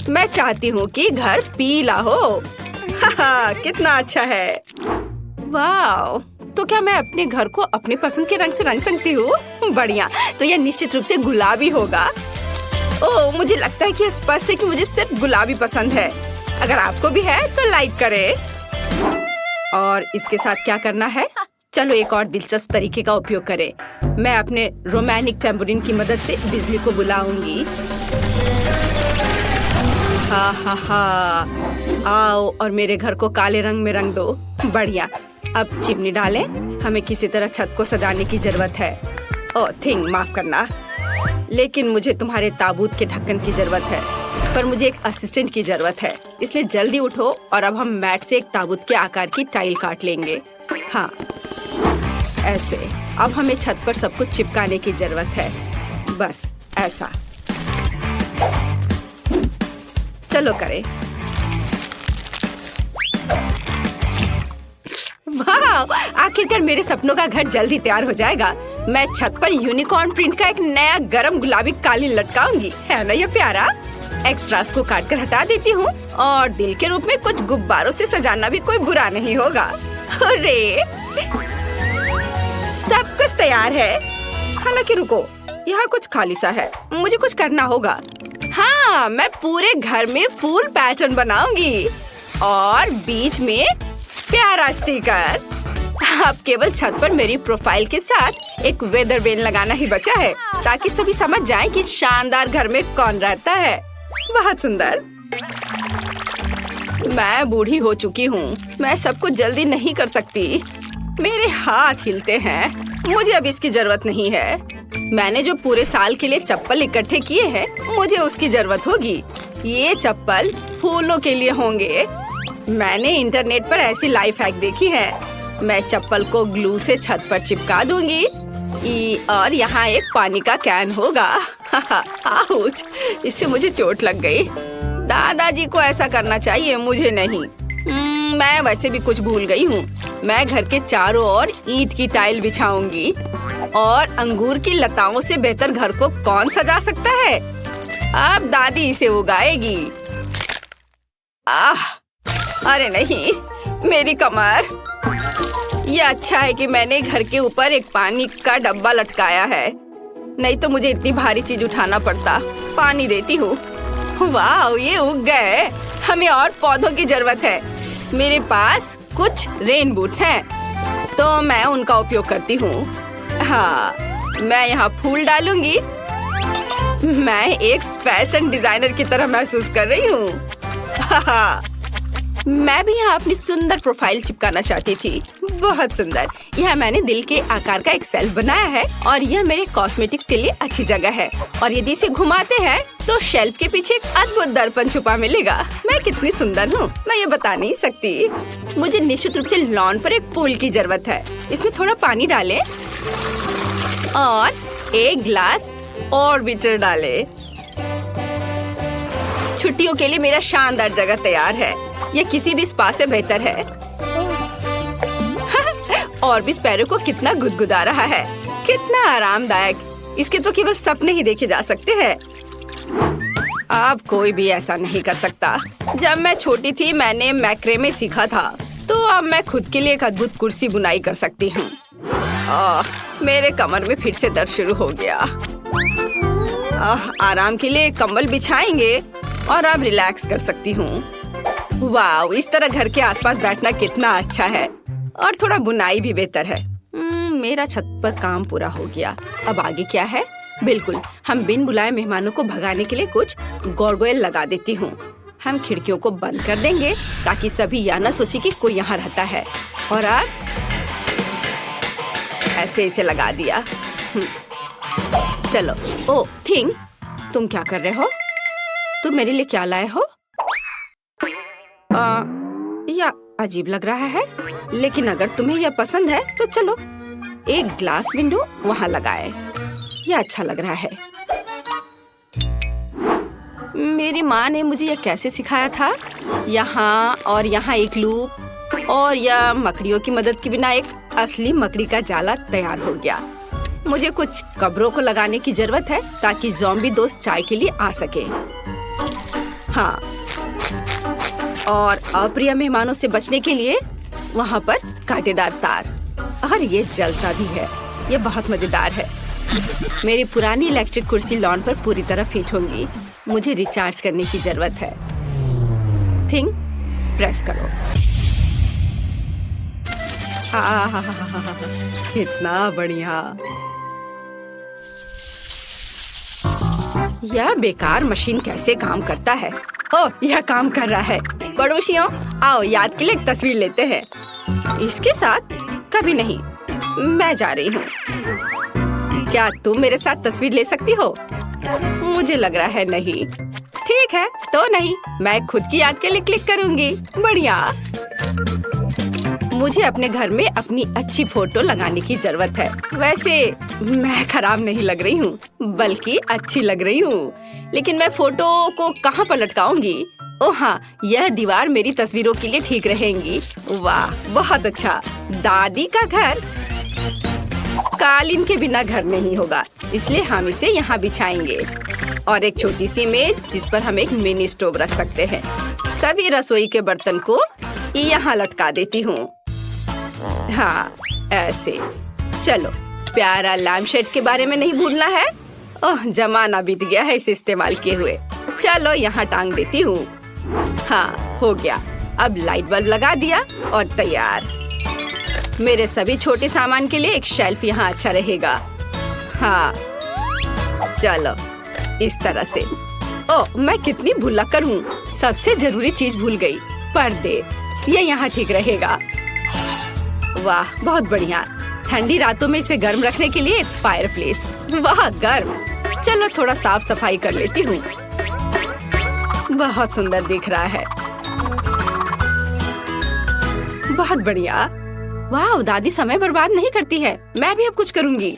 मैं चाहती हूँ कि घर पीला हो। हाहा, कितना अच्छा है। वाह, तो क्या मैं अपने घर को अपने पसंद के रंग से रंग सकती हूँ? बढ़िया, तो यह निश्चित रूप से गुलाबी होगा। ओह, मुझे लगता है कि यह स्पष्ट है कि मुझे सिर्फ गुलाबी पसंद है। अगर आपको भी है तो लाइक करें। और इसके साथ क्या करना है? चलो एक और दिलचस्प तरीके का उपयोग करें। मैं अपने रोमांटिक टेम्पोरिन की मदद से बिजली को बुलाऊंगी। हा, आओ और मेरे घर को काले रंग में रंग दो। बढ़िया, अब चिमनी डालें। हमें किसी तरह छत को सजाने की जरूरत है। ओह थिंग, माफ करना, लेकिन मुझे तुम्हारे ताबूत के ढक्कन की जरूरत है। पर मुझे एक असिस्टेंट की जरूरत है, इसलिए जल्दी उठो और अब हम मैट से एक ताबूत के आकार की टाइल काट लेंगे। हाँ, ऐसे। अब हमें छत पर सब कुछ चिपकाने की जरूरत है। बस ऐसा। चलो करें। वाह, आखिरकार मेरे सपनों का घर जल्दी तैयार हो जाएगा। मैं छत पर यूनिकॉर्न प्रिंट का एक नया गरम गुलाबी कालीन लटकाऊंगी। है ना ये प्यारा? एक्स्ट्रास को काट कर हटा देती हूँ और दिल के रूप में कुछ गुब्बारों से सजाना भी कोई बुरा नहीं होगा। अरे, सब कुछ तैयार है। हालांकि रुको, यहाँ कुछ खाली सा है। मुझे कुछ करना होगा। हाँ, मैं पूरे घर में फूल पैटर्न बनाऊंगी और बीच में प्यारा स्टिकर। अब केवल छत पर मेरी प्रोफाइल के साथ एक वेदर वेन लगाना ही बचा है, ताकि सभी समझ जाएं कि शानदार घर में कौन रहता है। बहुत सुंदर। मैं बूढ़ी हो चुकी हूँ। मैं सब कुछ जल्दी नहीं कर सकती। मेरे हाथ हिलते हैं। मुझे अब इसकी जरूरत नहीं है। मैंने जो पूरे साल के लिए चप्पल इकट्ठे किए हैं, मुझे उसकी जरूरत होगी। ये चप्पल फूलों के लिए होंगे। मैंने इंटरनेट पर ऐसी लाइफ हैक देखी है। मैं चप्पल को ग्लू से छत पर चिपका दूंगी और यहाँ एक पानी का कैन होगा। आउच, इससे मुझे चोट लग गई। दादाजी को ऐसा करना चाहिए, मुझे नहीं। मैं वैसे भी कुछ भूल गई हूँ। मैं घर के चारों ओर ईंट की टाइल बिछाऊंगी और अंगूर की लताओं से बेहतर घर को कौन सजा सकता है? अब दादी इसे उगाएगी। अरे नहीं, मेरी कमर। ये अच्छा है कि मैंने घर के ऊपर एक पानी का डब्बा लटकाया है, नहीं तो मुझे इतनी भारी चीज उठाना पड़ता। पानी देती हूँ। वाह, ये उग गए। हमें और पौधों की जरूरत है। मेरे पास कुछ रेन बूट्स हैं, तो मैं उनका उपयोग करती हूँ। हाँ, मैं यहाँ फूल डालूंगी। मैं एक फैशन डिजाइनर की तरह महसूस कर रही हूँ। मैं भी यहाँ अपनी सुंदर प्रोफाइल चिपकाना चाहती थी। बहुत सुंदर। यह मैंने दिल के आकार का एक शेल्फ बनाया है और यह मेरे कॉस्मेटिक्स के लिए अच्छी जगह है। और यदि इसे घुमाते हैं तो शेल्फ के पीछे एक अद्भुत दर्पण छुपा मिलेगा। मैं कितनी सुंदर हूँ, मैं ये बता नहीं सकती। मुझे निश्चित रूप से लॉन पर एक पूल की जरूरत है। इसमें थोड़ा पानी डालें और एक ग्लास ऑर्बिटर डालें। छुट्टियों के लिए मेरा शानदार जगह तैयार है। यह किसी भी स्पा से बेहतर है। और भी पैरों को कितना गुदगुदा रहा है, कितना आरामदायक। इसके तो केवल सपने ही देखे जा सकते हैं। अब कोई भी ऐसा नहीं कर सकता। जब मैं छोटी थी मैंने मैक्रेमे सीखा था, तो अब मैं खुद के लिए एक अद्भुत कुर्सी बुनाई कर सकती हूँ। मेरे कमर में फिर से दर्द शुरू हो गया। आराम के लिए कंबल बिछाएंगे और अब रिलैक्स कर सकती हूँ। वाह, इस तरह घर के आसपास बैठना कितना अच्छा है। और थोड़ा बुनाई भी बेहतर है। मेरा छत पर काम पूरा हो गया। अब आगे क्या है? बिल्कुल, हम बिन बुलाए मेहमानों को भगाने के लिए कुछ गार्गोयल लगा देती हूँ। हम खिड़कियों को बंद कर देंगे ताकि सभी यह न सोचे कि कोई यहाँ रहता है। और अब ऐसे इसे लगा दिया। चलो। ओ थिंग, तुम क्या कर रहे हो? तुम मेरे लिए क्या लाए हो? यह अजीब लग रहा है, लेकिन अगर तुम्हें यह पसंद है तो चलो एक ग्लास विंडो वहाँ लगाए। यह अच्छा लग रहा है। मेरी माँ ने मुझे यह कैसे सिखाया था। यहाँ और यहाँ एक लूप और यह मकड़ियों की मदद के बिना एक असली मकड़ी का जाला तैयार हो गया। मुझे कुछ कब्रों को लगाने की जरूरत है ताकि ज़ॉम्बी दोस्त चाय के लिए आ सके। हाँ, और अप्रिय मेहमानों से बचने के लिए वहाँ पर कांटेदार तार। और ये जलता भी है। ये बहुत मजेदार है। मेरी पुरानी इलेक्ट्रिक कुर्सी लॉन पर पूरी तरह फिट होंगी। मुझे रिचार्ज करने की जरूरत है। थिंग, प्रेस करो। कितना बढ़िया। यह बेकार मशीन कैसे काम करता है? ओह, यह काम कर रहा है। पड़ोसियों, आओ याद के लिए एक तस्वीर लेते हैं। इसके साथ कभी नहीं। मैं जा रही हूँ। क्या तुम मेरे साथ तस्वीर ले सकती हो? मुझे लग रहा है नहीं। ठीक है, तो नहीं। मैं खुद की याद के लिए क्लिक करूँगी। बढ़िया। मुझे अपने घर में अपनी अच्छी फोटो लगाने की जरूरत है। वैसे मैं खराब नहीं लग रही हूँ, बल्कि अच्छी लग रही हूँ। लेकिन मैं फोटो को कहाँ पर लटकाऊंगी? ओह हाँ, यह दीवार मेरी तस्वीरों के लिए ठीक रहेंगी। वाह, बहुत अच्छा। दादी का घर कालीन के बिना घर नहीं होगा, इसलिए हम इसे यहाँ बिछाएंगे। और एक छोटी सी मेज जिस पर हम एक मिनी स्टोव रख सकते हैं। सभी रसोई के बर्तन को यहाँ लटका देती हूँ। हाँ, ऐसे। चलो, प्यारा लैम्पशेड के बारे में नहीं भूलना है। ओह, जमाना बीत गया है इसे इस्तेमाल किए हुए। चलो यहाँ टांग देती हूँ। हाँ, हो गया। अब लाइट बल्ब लगा दिया और तैयार। मेरे सभी छोटे सामान के लिए एक शेल्फ यहाँ अच्छा रहेगा। हाँ, चलो इस तरह से। ओह, मैं कितनी भुलक्कड़ हूँ। सबसे जरूरी चीज भूल गई, पर्दे। ये यहाँ ठीक रहेगा। वाह, बहुत बढ़िया। ठंडी रातों में इसे गर्म रखने के लिए एक फायरप्लेस। वाह, गर्म। चलो थोड़ा साफ सफाई कर लेती हूँ। बहुत सुंदर दिख रहा है। बहुत बढ़िया। वाह, दादी समय बर्बाद नहीं करती है। मैं भी अब कुछ करूँगी।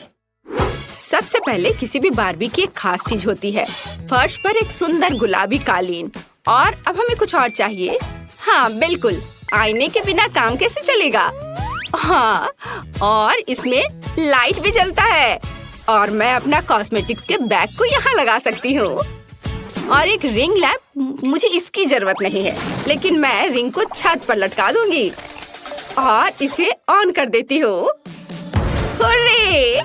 सबसे पहले किसी भी बारबी की एक खास चीज होती है। फर्श पर एक सुंदर गुलाबी कालीन। और अब हमें कुछ और चाहिए। हाँ बिल्कुल, आईने के बिना काम कैसे चलेगा। हाँ, और इसमें लाइट भी जलता है। और मैं अपना कॉस्मेटिक्स के बैग को यहाँ लगा सकती हूँ। और एक रिंग लैम्प, मुझे इसकी जरूरत नहीं है, लेकिन मैं रिंग को छत पर लटका दूंगी और इसे ऑन कर देती हूँ। हुर्रे!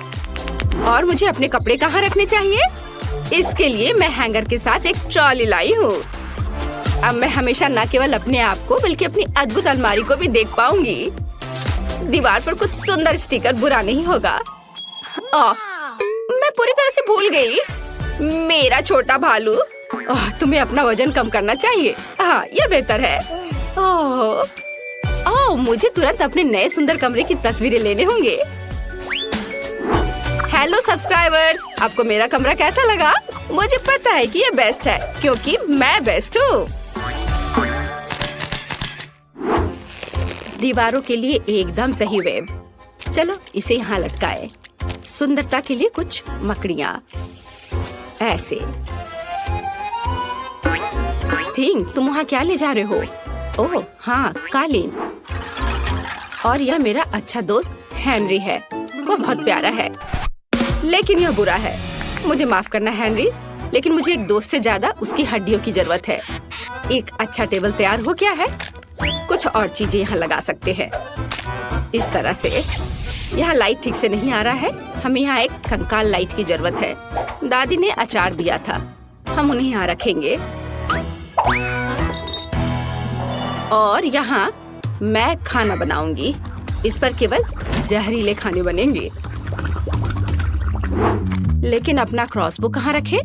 और मुझे अपने कपड़े कहाँ रखने चाहिए? इसके लिए मैं हैंगर के साथ एक ट्रॉली लाई हूँ। अब मैं हमेशा न केवल अपने आप को बल्कि अपनी अद्भुत अलमारी को भी देख पाऊंगी। दीवार पर कुछ सुंदर स्टिकर बुरा नहीं होगा। मैं पूरी तरह से भूल गई। मेरा छोटा भालू। तुम्हें अपना वजन कम करना चाहिए। हाँ, ये बेहतर है। मुझे तुरंत अपने नए सुंदर कमरे की तस्वीरें लेने होंगे। हेलो सब्सक्राइबर्स, आपको मेरा कमरा कैसा लगा? मुझे पता है कि ये बेस्ट है क्योंकि मैं बेस्ट हूँ। दीवारों के लिए एकदम सही वेब। चलो इसे यहाँ लटकाए। सुंदरता के लिए कुछ मकड़ियाँ ऐसे। थिंग, तुम वहाँ क्या ले जा रहे हो? ओह हाँ, कालीन। और यह मेरा अच्छा दोस्त हेनरी है। वो बहुत प्यारा है, लेकिन यह बुरा है। मुझे माफ करना हेनरी, लेकिन मुझे एक दोस्त से ज्यादा उसकी हड्डियों की जरूरत है। एक अच्छा टेबल तैयार हो गया है। कुछ और चीजें यहाँ लगा सकते हैं इस तरह से। यहाँ लाइट ठीक से नहीं आ रहा है। हमें यहाँ एक कंकाल लाइट की जरूरत है। दादी ने अचार दिया था, हम उन्हें यहाँ रखेंगे। और यहाँ मैं खाना बनाऊंगी। इस पर केवल जहरीले खाने बनेंगे। लेकिन अपना क्रॉसबो कहाँ रखे?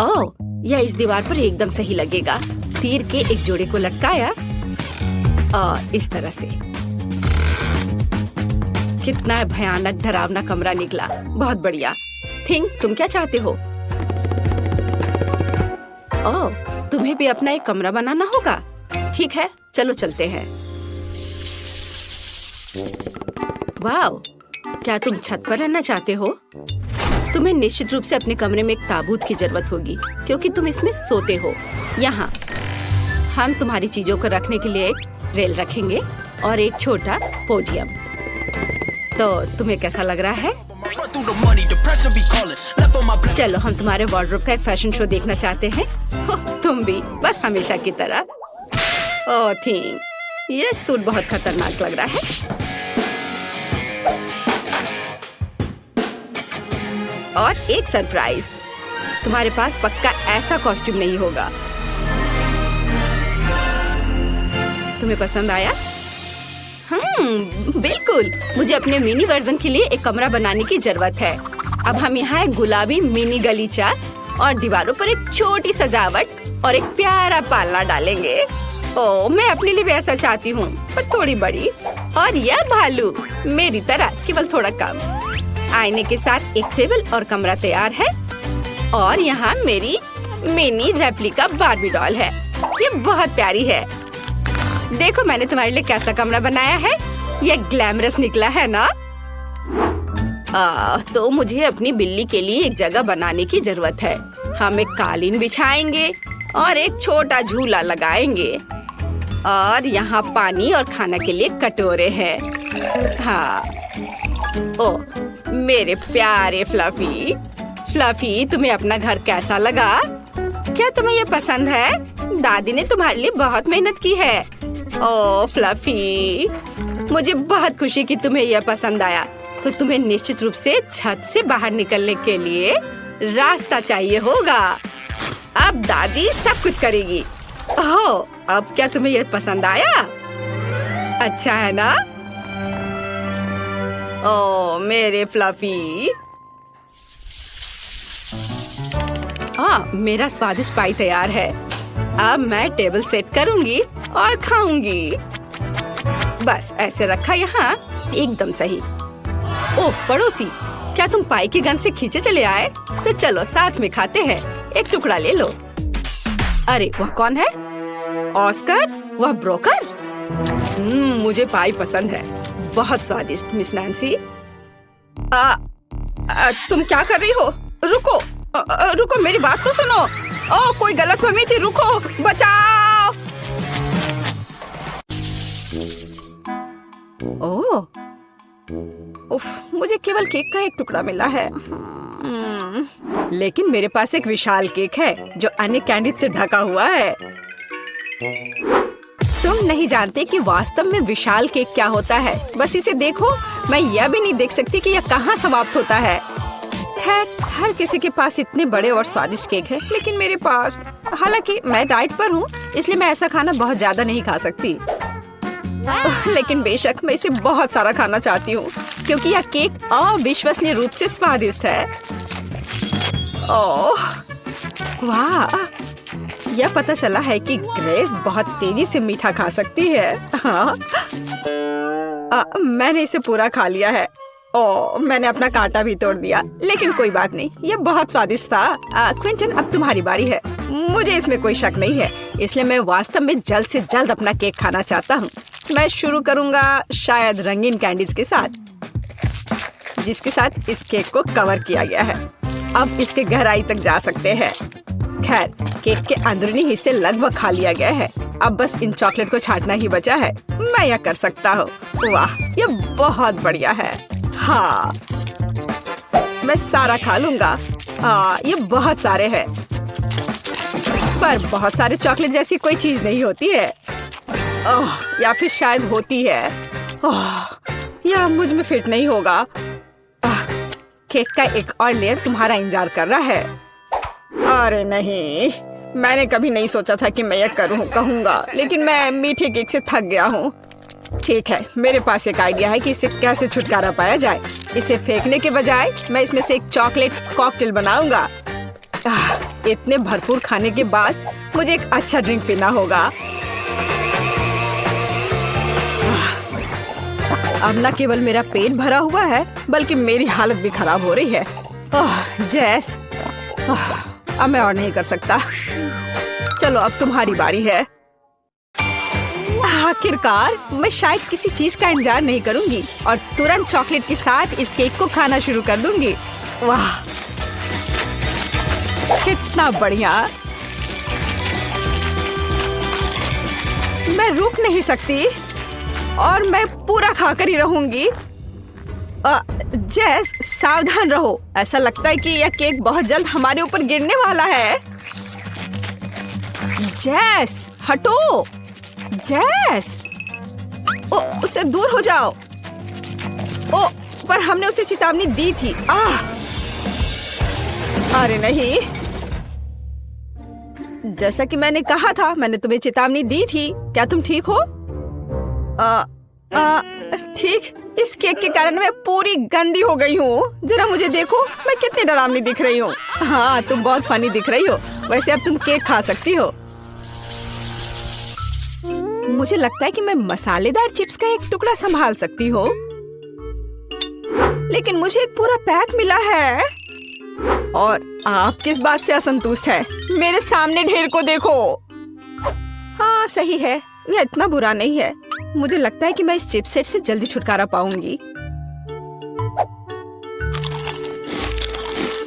ओह, यह इस दीवार पर एकदम सही लगेगा। तीर के एक जोड़े को लटकाया और इस तरह से। कितना भयानक डरावना कमरा निकला। बहुत बढ़िया। थिंग, तुम क्या चाहते हो? ओह, तुम्हें भी अपना एक कमरा बनाना होगा। ठीक है, चलो चलते हैं। वाव, क्या तुम छत पर रहना चाहते हो? तुम्हें निश्चित रूप से अपने कमरे में एक ताबूत की जरूरत होगी क्योंकि तुम इसमें सोते हो। यहाँ हम तुम्हारी चीजों को रखने के लिए एक रेल रखेंगे और एक छोटा पोडियम। तो तुम्हें कैसा लग रहा है? चलो हम तुम्हारे वार्डरोब का एक फैशन शो देखना चाहते हैं। तुम भी, बस हमेशा की तरह। ओह थिंग, ये सूट बहुत खतरनाक लग रहा है। और एक सरप्राइज, तुम्हारे पास पक्का ऐसा कॉस्ट्यूम नहीं होगा। तुम्हें पसंद आया? बिल्कुल। मुझे अपने मिनी वर्जन के लिए एक कमरा बनाने की जरूरत है। अब हम यहाँ एक गुलाबी मिनी गलीचा और दीवारों पर एक छोटी सजावट और एक प्यारा पालना डालेंगे। ओह, मैं अपने लिए भी ऐसा चाहती हूँ, पर थोड़ी बड़ी। और यह भालू मेरी तरह, केवल थोड़ा कम। आईने के साथ एक टेबल और कमरा तैयार है। और यहाँ मेरी मिनी रेप्लिका बार्बी डॉल है। ये बहुत प्यारी है। देखो मैंने तुम्हारे लिए कैसा कमरा बनाया है। ये ग्लैमरस निकला है ना? तो मुझे अपनी बिल्ली के लिए एक जगह बनाने की जरूरत है। हम एक कालीन बिछाएंगे और एक छोटा झूला लगाएंगे। और यहाँ पानी और खाना के लिए कटोरे हैं। हाँ। ओह, मेरे प्यारे फ्लफी। फ्लफी, तुम्हें अपना घर कैसा लगा? क्या तुम्हें ये पसंद है? दादी ने तुम्हारे लिए बहुत मेहनत की है। ओह फ्लफी, मुझे बहुत खुशी कि तुम्हें यह पसंद आया। तो तुम्हें निश्चित रूप से छत से बाहर निकलने के लिए रास्ता चाहिए होगा। अब दादी सब कुछ करेगी। ओह, अब क्या तुम्हें यह पसंद आया? अच्छा है ना? ओह मेरे फ्लफी। मेरा स्वादिष्ट पाई तैयार है। अब मैं टेबल सेट करूंगी और खाऊंगी। बस ऐसे रखा यहाँ, एकदम सही। ओह पड़ोसी, क्या तुम पाई की गंध से खींचे चले आए? तो चलो साथ में खाते हैं। एक टुकड़ा ले लो। अरे वह कौन है? ऑस्कर? वह ब्रोकर? मुझे पाई पसंद है, बहुत स्वादिष्ट मिस नैन्सी। तुम क्या कर रही हो? रुको रुको, मेरी बात तो सुनो। ओह कोई गलतफहमी थी, रुको, बचाओ। ओह उफ, मुझे केवल केक का एक टुकड़ा मिला है। लेकिन मेरे पास एक विशाल केक है जो अन्य कैंडी से ढका हुआ है। तुम नहीं जानते कि वास्तव में विशाल केक क्या होता है। बस इसे देखो। मैं यह भी नहीं देख सकती कि यह कहाँ समाप्त होता है। खैर, हर किसी के पास इतने बड़े और स्वादिष्ट केक है, लेकिन मेरे पास, हालांकि मैं डाइट पर हूँ, इसलिए मैं ऐसा खाना बहुत ज्यादा नहीं खा सकती। लेकिन बेशक मैं इसे बहुत सारा खाना चाहती हूँ क्योंकि यह केक अविश्वसनीय रूप से स्वादिष्ट है। ओह वाह, यह पता चला है कि ग्रेस बहुत तेजी से मीठा खा सकती है। हाँ, मैंने इसे पूरा खा लिया है। ओह, मैंने अपना कांटा भी तोड़ दिया, लेकिन कोई बात नहीं, यह बहुत स्वादिष्ट था। क्विंटन, अब तुम्हारी बारी है। मुझे इसमें कोई शक नहीं है, इसलिए मैं वास्तव में जल्द से जल्द अपना केक खाना चाहता हूँ। मैं शुरू करूँगा शायद रंगीन कैंडीज के साथ, जिसके साथ इस केक को कवर किया गया है। अब इसके गहराई तक जा सकते हैं। खैर, केक के अंदरूनी हिस्से लगभग खा लिया गया है। अब बस इन चॉकलेट को छांटना ही बचा है। मैं यह कर सकता हूँ। वाह, यह बहुत बढ़िया है। हाँ, मैं सारा खा लूंगा। ये बहुत सारे हैं, पर बहुत सारे चॉकलेट जैसी कोई चीज नहीं होती है। ओह, या फिर शायद होती है। ओह, यह मुझ में फिट नहीं होगा। केक का एक और लेयर तुम्हारा इंतजार कर रहा है। अरे नहीं, मैंने कभी नहीं सोचा था कि मैं यह कहूँगा, लेकिन मैं मीठे केक से थक गया हूँ। ठीक है, मेरे पास एक आइडिया है कि इससे कैसे छुटकारा पाया जाए। इसे फेंकने के बजाय मैं इसमें से एक चॉकलेट कॉकटेल बनाऊंगा। इतने भरपूर खाने के बाद मुझे एक अच्छा ड्रिंक पीना होगा। अब न केवल मेरा पेट भरा हुआ है, बल्कि मेरी हालत भी खराब हो रही है। जैस, अब मैं और नहीं कर सकता। चलो, अब तुम्हारी बारी है। आखिरकार मैं शायद किसी चीज का इंतजार नहीं करूंगी और तुरंत चॉकलेट के साथ इस केक को खाना शुरू कर दूंगी। वाह, कितना बढ़िया। मैं रुक नहीं सकती और मैं पूरा खाकर ही रहूंगी। जैस, सावधान रहो। ऐसा लगता है कि यह केक बहुत जल्द हमारे ऊपर गिरने वाला है। जैस, हटो। जैस, उससे दूर हो जाओ। पर हमने उसे चेतावनी दी थी। अरे नहीं, जैसा कि मैंने कहा था, मैंने तुम्हें चेतावनी दी थी। क्या तुम ठीक हो? ठीक। इस केक के कारण मैं पूरी गंदी हो गई हूँ। जरा मुझे देखो, मैं कितनी डरावनी दिख रही हूँ। हाँ, तुम बहुत फनी दिख रही हो। वैसे अब तुम केक खा सकती हो। मुझे लगता है कि मैं मसालेदार चिप्स का एक टुकड़ा संभाल सकती हूँ, लेकिन मुझे एक पूरा पैक मिला है। और आप किस बात से असंतुष्ट है? मेरे सामने ढेर को देखो। हाँ, सही है, यह इतना बुरा नहीं है। मुझे लगता है कि मैं इस चिप्स सेट से जल्दी छुटकारा पाऊंगी।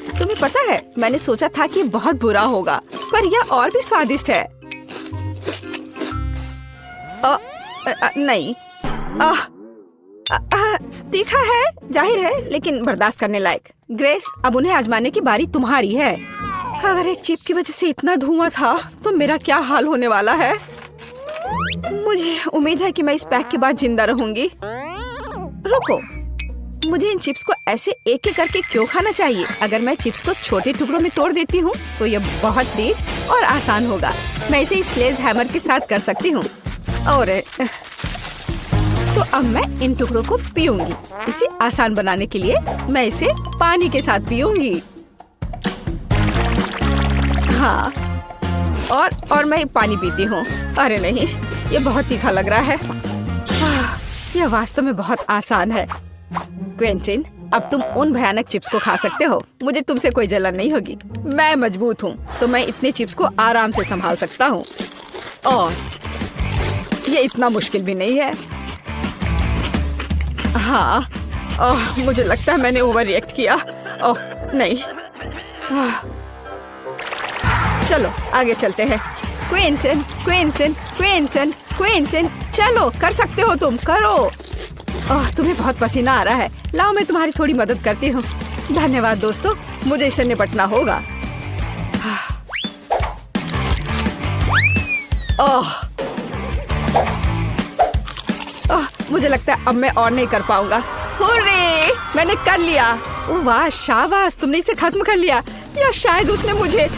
तुम्हें पता है, मैंने सोचा था कि बहुत बुरा होगा, पर यह और भी स्वादिष्ट है। नहीं, तीखा है, जाहिर है, लेकिन बर्दाश्त करने लायक। ग्रेस, अब उन्हें आजमाने की बारी तुम्हारी है। अगर एक चिप की वजह से इतना धुआं था, तो मेरा क्या हाल होने वाला है। मुझे उम्मीद है कि मैं इस पैक के बाद जिंदा रहूंगी। रुको, मुझे इन चिप्स को ऐसे एक एक करके क्यों खाना चाहिए? अगर मैं चिप्स को छोटे टुकड़ों में तोड़ देती हूँ, तो यह बहुत तेज और आसान होगा। मैं इसे इस स्लेज हैमर के साथ कर सकती हूँ। और तो अब मैं इन टुकड़ों को पीऊंगी। इसे आसान बनाने के लिए मैं इसे पानी के साथ पीऊंगी। हाँ, और मैं पानी पीती हूँ। अरे नहीं, ये बहुत तीखा लग रहा है। यह वास्तव में बहुत आसान है। क्विंटन, अब तुम उन भयानक चिप्स को खा सकते हो। मुझे तुमसे कोई जलन नहीं होगी। मैं मजबूत हूँ, तो मैं इतने चिप्स को आराम से संभाल सकता हूँ। और ये इतना मुश्किल भी नहीं है। हाँ, मुझे लगता है मैंने ओवर रिएक्ट किया। ओह नहीं। चलो आगे चलते हैं। क्विंटन, क्विंटन, क्विंटन, क्विंटन, चलो, कर सकते हो तुम, करो। तुम्हें बहुत पसीना आ रहा है। लाओ, मैं तुम्हारी थोड़ी मदद करती हूँ। धन्यवाद दोस्तों, मुझे इससे निपटना होगा। मुझे लगता है अब मैं और नहीं कर पाऊंगा। हुर्रे, मैंने कर लिया। वाह, शाबाश, तुमने इसे खत्म कर लिया। या शायद उसने मुझे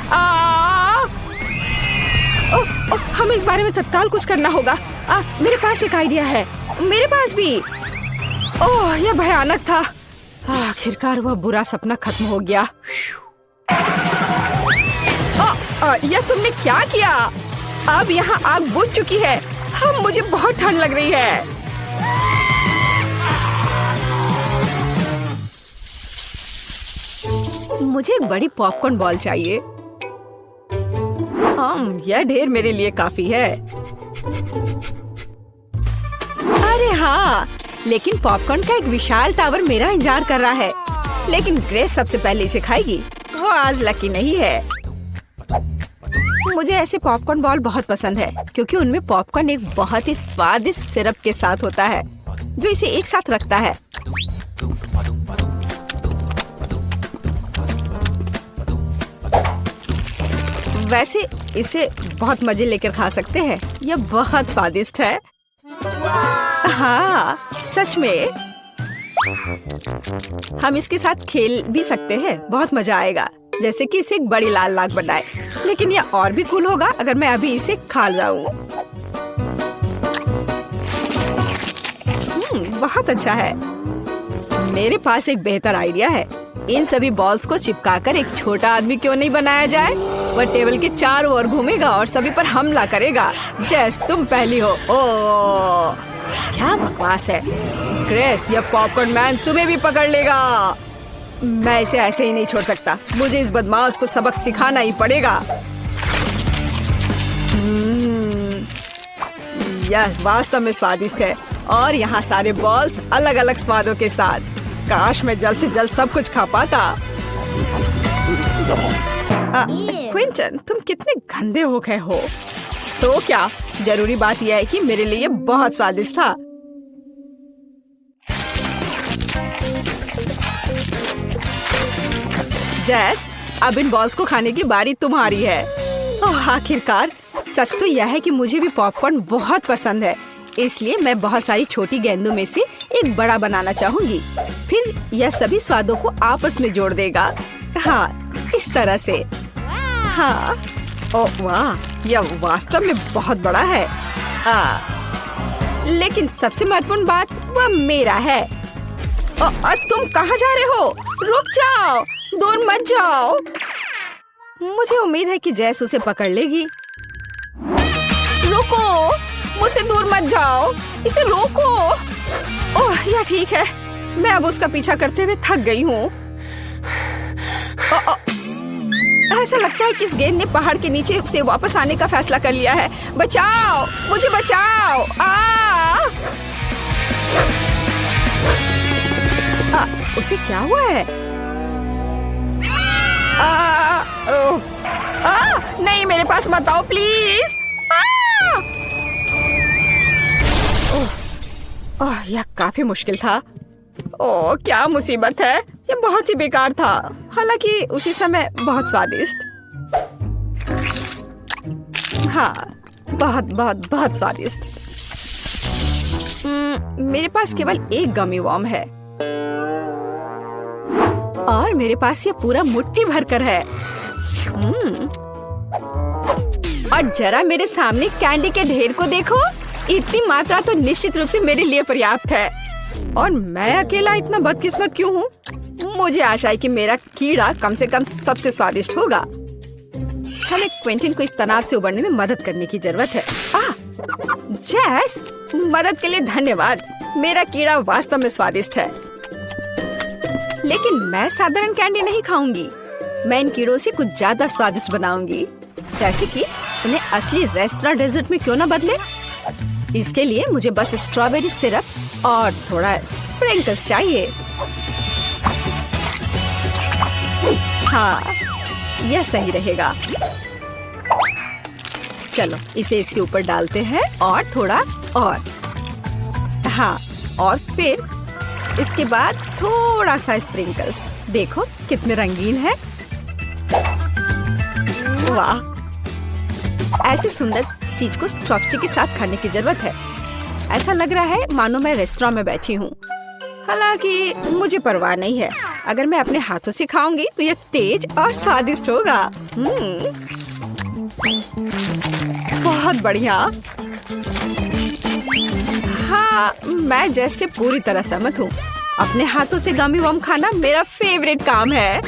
हमें इस बारे में तत्काल कुछ करना होगा। मेरे पास एक आइडिया है। मेरे पास भी। ओह, यह भयानक था। आखिरकार वह बुरा सपना खत्म हो गया। यह तुमने क्या किया? अब यहाँ आग बुझ चुकी है। मुझे बहुत ठंड लग रही है। मुझे एक बड़ी पॉपकॉर्न बॉल चाहिए। यह ढेर मेरे लिए काफी है। अरे हाँ, लेकिन पॉपकॉर्न का एक विशाल टावर मेरा इंतजार कर रहा है। लेकिन ग्रेस सबसे पहले इसे खाएगी। वो आज लकी नहीं है। मुझे ऐसे पॉपकॉर्न बॉल बहुत पसंद है क्योंकि उनमें पॉपकॉर्न एक बहुत ही स्वादिष्ट सिरप के साथ होता है जो इसे एक साथ रखता है। वैसे इसे बहुत मजे लेकर खा सकते हैं। यह बहुत स्वादिष्ट है। हाँ, सच में। हम इसके साथ खेल भी सकते हैं। बहुत मजा आएगा, जैसे कि इसे एक बड़ी लाल नाग बनाए। लेकिन यह और भी कूल होगा अगर मैं अभी इसे खा जाऊं। बहुत अच्छा है। मेरे पास एक बेहतर आइडिया है। इन सभी बॉल्स को चिपकाकर एक छोटा आदमी क्यों नहीं बनाया जाए? वह टेबल के चारों ओर घूमेगा और सभी पर हमला करेगा। जेस, तुम पहली हो। ओह, क्या बकवास है। ग्रेस, यह पॉपकॉर्न मैन तुम्हें भी पकड़ लेगा। मैं इसे ऐसे ही नहीं छोड़ सकता। मुझे इस बदमाश को सबक सिखाना ही पड़ेगा। यह वास्तव में स्वादिष्ट है और यहाँ सारे बॉल्स अलग अलग स्वादों के साथ। काश मैं जल्द से जल्द सब कुछ खा पाता। क्विंटन, तुम कितने गंदे हो गए हो। तो क्या, जरूरी बात यह है कि मेरे लिए बहुत स्वादिष्ट था। जेस, अब इन बॉल्स को खाने की बारी तुम्हारी है। आखिरकार। सच तो यह है कि मुझे भी पॉपकॉर्न बहुत पसंद है, इसलिए मैं बहुत सारी छोटी गेंदों में से एक बड़ा बनाना चाहूंगी। फिर यह सभी स्वादों को आपस में जोड़ देगा। हाँ, इस तरह से। हाँ। ओह वाह, यह वास्तव में बहुत बड़ा है। लेकिन सबसे महत्वपूर्ण बात वह मेरा है। तुम कहाँ जा रहे हो? रुक जाओ, दूर मत जाओ। मुझे उम्मीद है कि जैस उसे पकड़ लेगी। रुको, मुझसे दूर मत जाओ, इसे रोको। ओह, यह ठीक है। मैं अब उसका पीछा करते हुए थक गई हूँ। ऐसा लगता है कि इस गेंद ने पहाड़ के नीचे से वापस आने का फैसला कर लिया है। बचाओ, मुझे बचाओ। उसे क्या हुआ है? नहीं, मेरे पास मत आओ प्लीज। यह काफी मुश्किल था। ओह, क्या मुसीबत है। यह बहुत ही बेकार था, हालांकि उसी समय बहुत स्वादिष्ट। हाँ, बहुत बहुत बहुत स्वादिष्ट। मेरे पास केवल एक गमी वर्म है और मेरे पास ये पूरा मुट्ठी भरकर है। और जरा मेरे सामने कैंडी के ढेर को देखो। इतनी मात्रा तो निश्चित रूप से मेरे लिए पर्याप्त है। और मैं अकेला इतना बदकिस्मत क्यों हूँ? मुझे आशा है कि मेरा कीड़ा कम से कम सबसे स्वादिष्ट होगा। हमें क्विंटन को इस तनाव से उबरने में मदद करने की जरूरत है। जैस, मदद के लिए धन्यवाद। मेरा कीड़ा वास्तव में स्वादिष्ट है। लेकिन मैं साधारण कैंडी नहीं खाऊंगी। मैं इन कीड़ों से कुछ ज्यादा स्वादिष्ट बनाऊंगी, जैसे कि उन्हें असली रेस्टोरेंट डेजर्ट में क्यों ना बदले। इसके लिए मुझे बस स्ट्रॉबेरी सिरप और थोड़ा स्प्रिंकल्स चाहिए। हाँ, यह सही रहेगा। चलो, इसे इसके ऊपर डालते हैं और थोड़ा और। हाँ, और फिर इसके बाद थोड़ा सा स्प्रिंकल्स। देखो कितने रंगीन है। वाह, ऐसी सुंदर चीज को चॉपस्टिक के साथ खाने की जरूरत है। ऐसा लग रहा है मानो मैं रेस्टोरेंट में बैठी हूँ। हालांकि मुझे परवाह नहीं है। अगर मैं अपने हाथों से खाऊंगी तो यह तेज और स्वादिष्ट होगा। बहुत बढ़िया। हाँ, मैं जैसे पूरी तरह सहमत हूँ। अपने हाथों से गमी वम खाना मेरा फेवरेट काम है।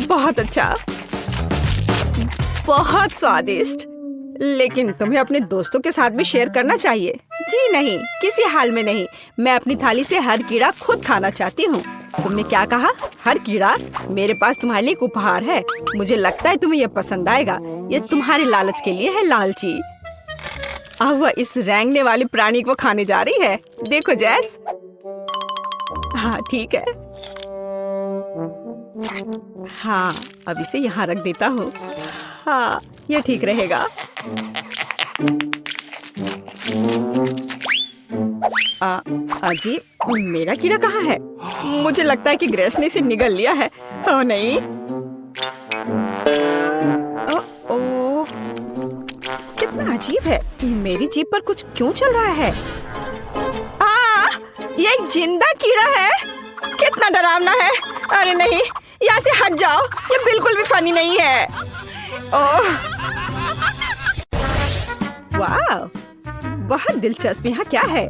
बहुत अच्छा, बहुत स्वादिष्ट। लेकिन तुम्हें अपने दोस्तों के साथ भी शेयर करना चाहिए। जी नहीं, किसी हाल में नहीं। मैं अपनी थाली से हर कीड़ा खुद खाना चाहती हूँ। तुमने क्या कहा? हर कीड़ा? मेरे पास तुम्हारे लिए एक उपहार है। मुझे लगता है तुम्हें यह पसंद आएगा। यह तुम्हारे लालच के लिए है, लालची। अब वह इस रेंगने वाले प्राणी को खाने जा रही है। देखो जैस। हाँ ठीक है। हाँ, अब इसे यहाँ रख देता हूँ। हाँ, यह ठीक रहेगा। अजीब, मेरा कीड़ा कहाँ है? मुझे लगता है कि ग्रेस ने इसे निगल लिया है। ओह नहीं। ओह, कितना अजीब है। मेरी जीभ पर कुछ क्यों चल रहा है? ये एक जिंदा कीड़ा है। कितना डरावना है। अरे नहीं, यहाँ से हट जाओ। ये बिल्कुल भी फनी नहीं है। ओह, वाह, बहुत दिलचस्प। यहाँ क्या है?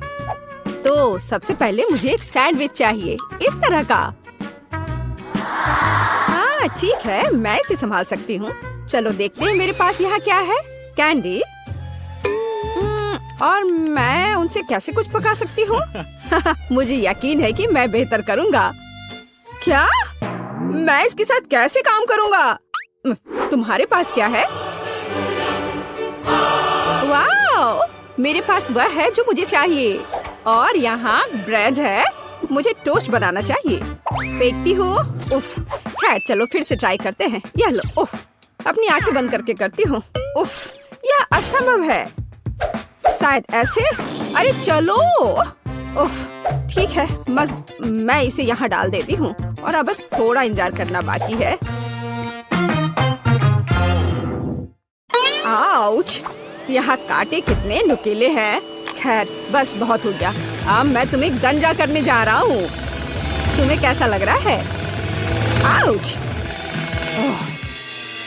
तो सबसे पहले मुझे एक सैंडविच चाहिए, इस तरह का। हाँ ठीक है, मैं इसे संभाल सकती हूँ। चलो देखते हैं मेरे पास यहाँ क्या है। कैंडी। और मैं उनसे कैसे कुछ पका सकती हूँ? मुझे यकीन है कि मैं बेहतर करूँगा। क्या? मैं इसके साथ कैसे काम करूँगा? तुम्हारे पास क्या है? वाह, मेरे पास वह है जो मुझे चाहिए। और यहाँ ब्रेड है। मुझे टोस्ट बनाना चाहिए। फेंकती हूँ। उफ, खैर चलो फिर से ट्राई करते हैं। यह लो। उफ, अपनी आंखें बंद करके करती हूँ। उफ, यह असंभव है। शायद ऐसे। अरे चलो। उफ, ठीक है, बस मैं इसे यहाँ डाल देती हूँ और अब बस थोड़ा इंतजार करना बाकी है। आउच, यहाँ कांटे कितने नुकीले हैं। खैर बस बहुत हो गया। अब मैं तुम्हें गंजा करने जा रहा हूँ। तुम्हें कैसा लग रहा है? आउच,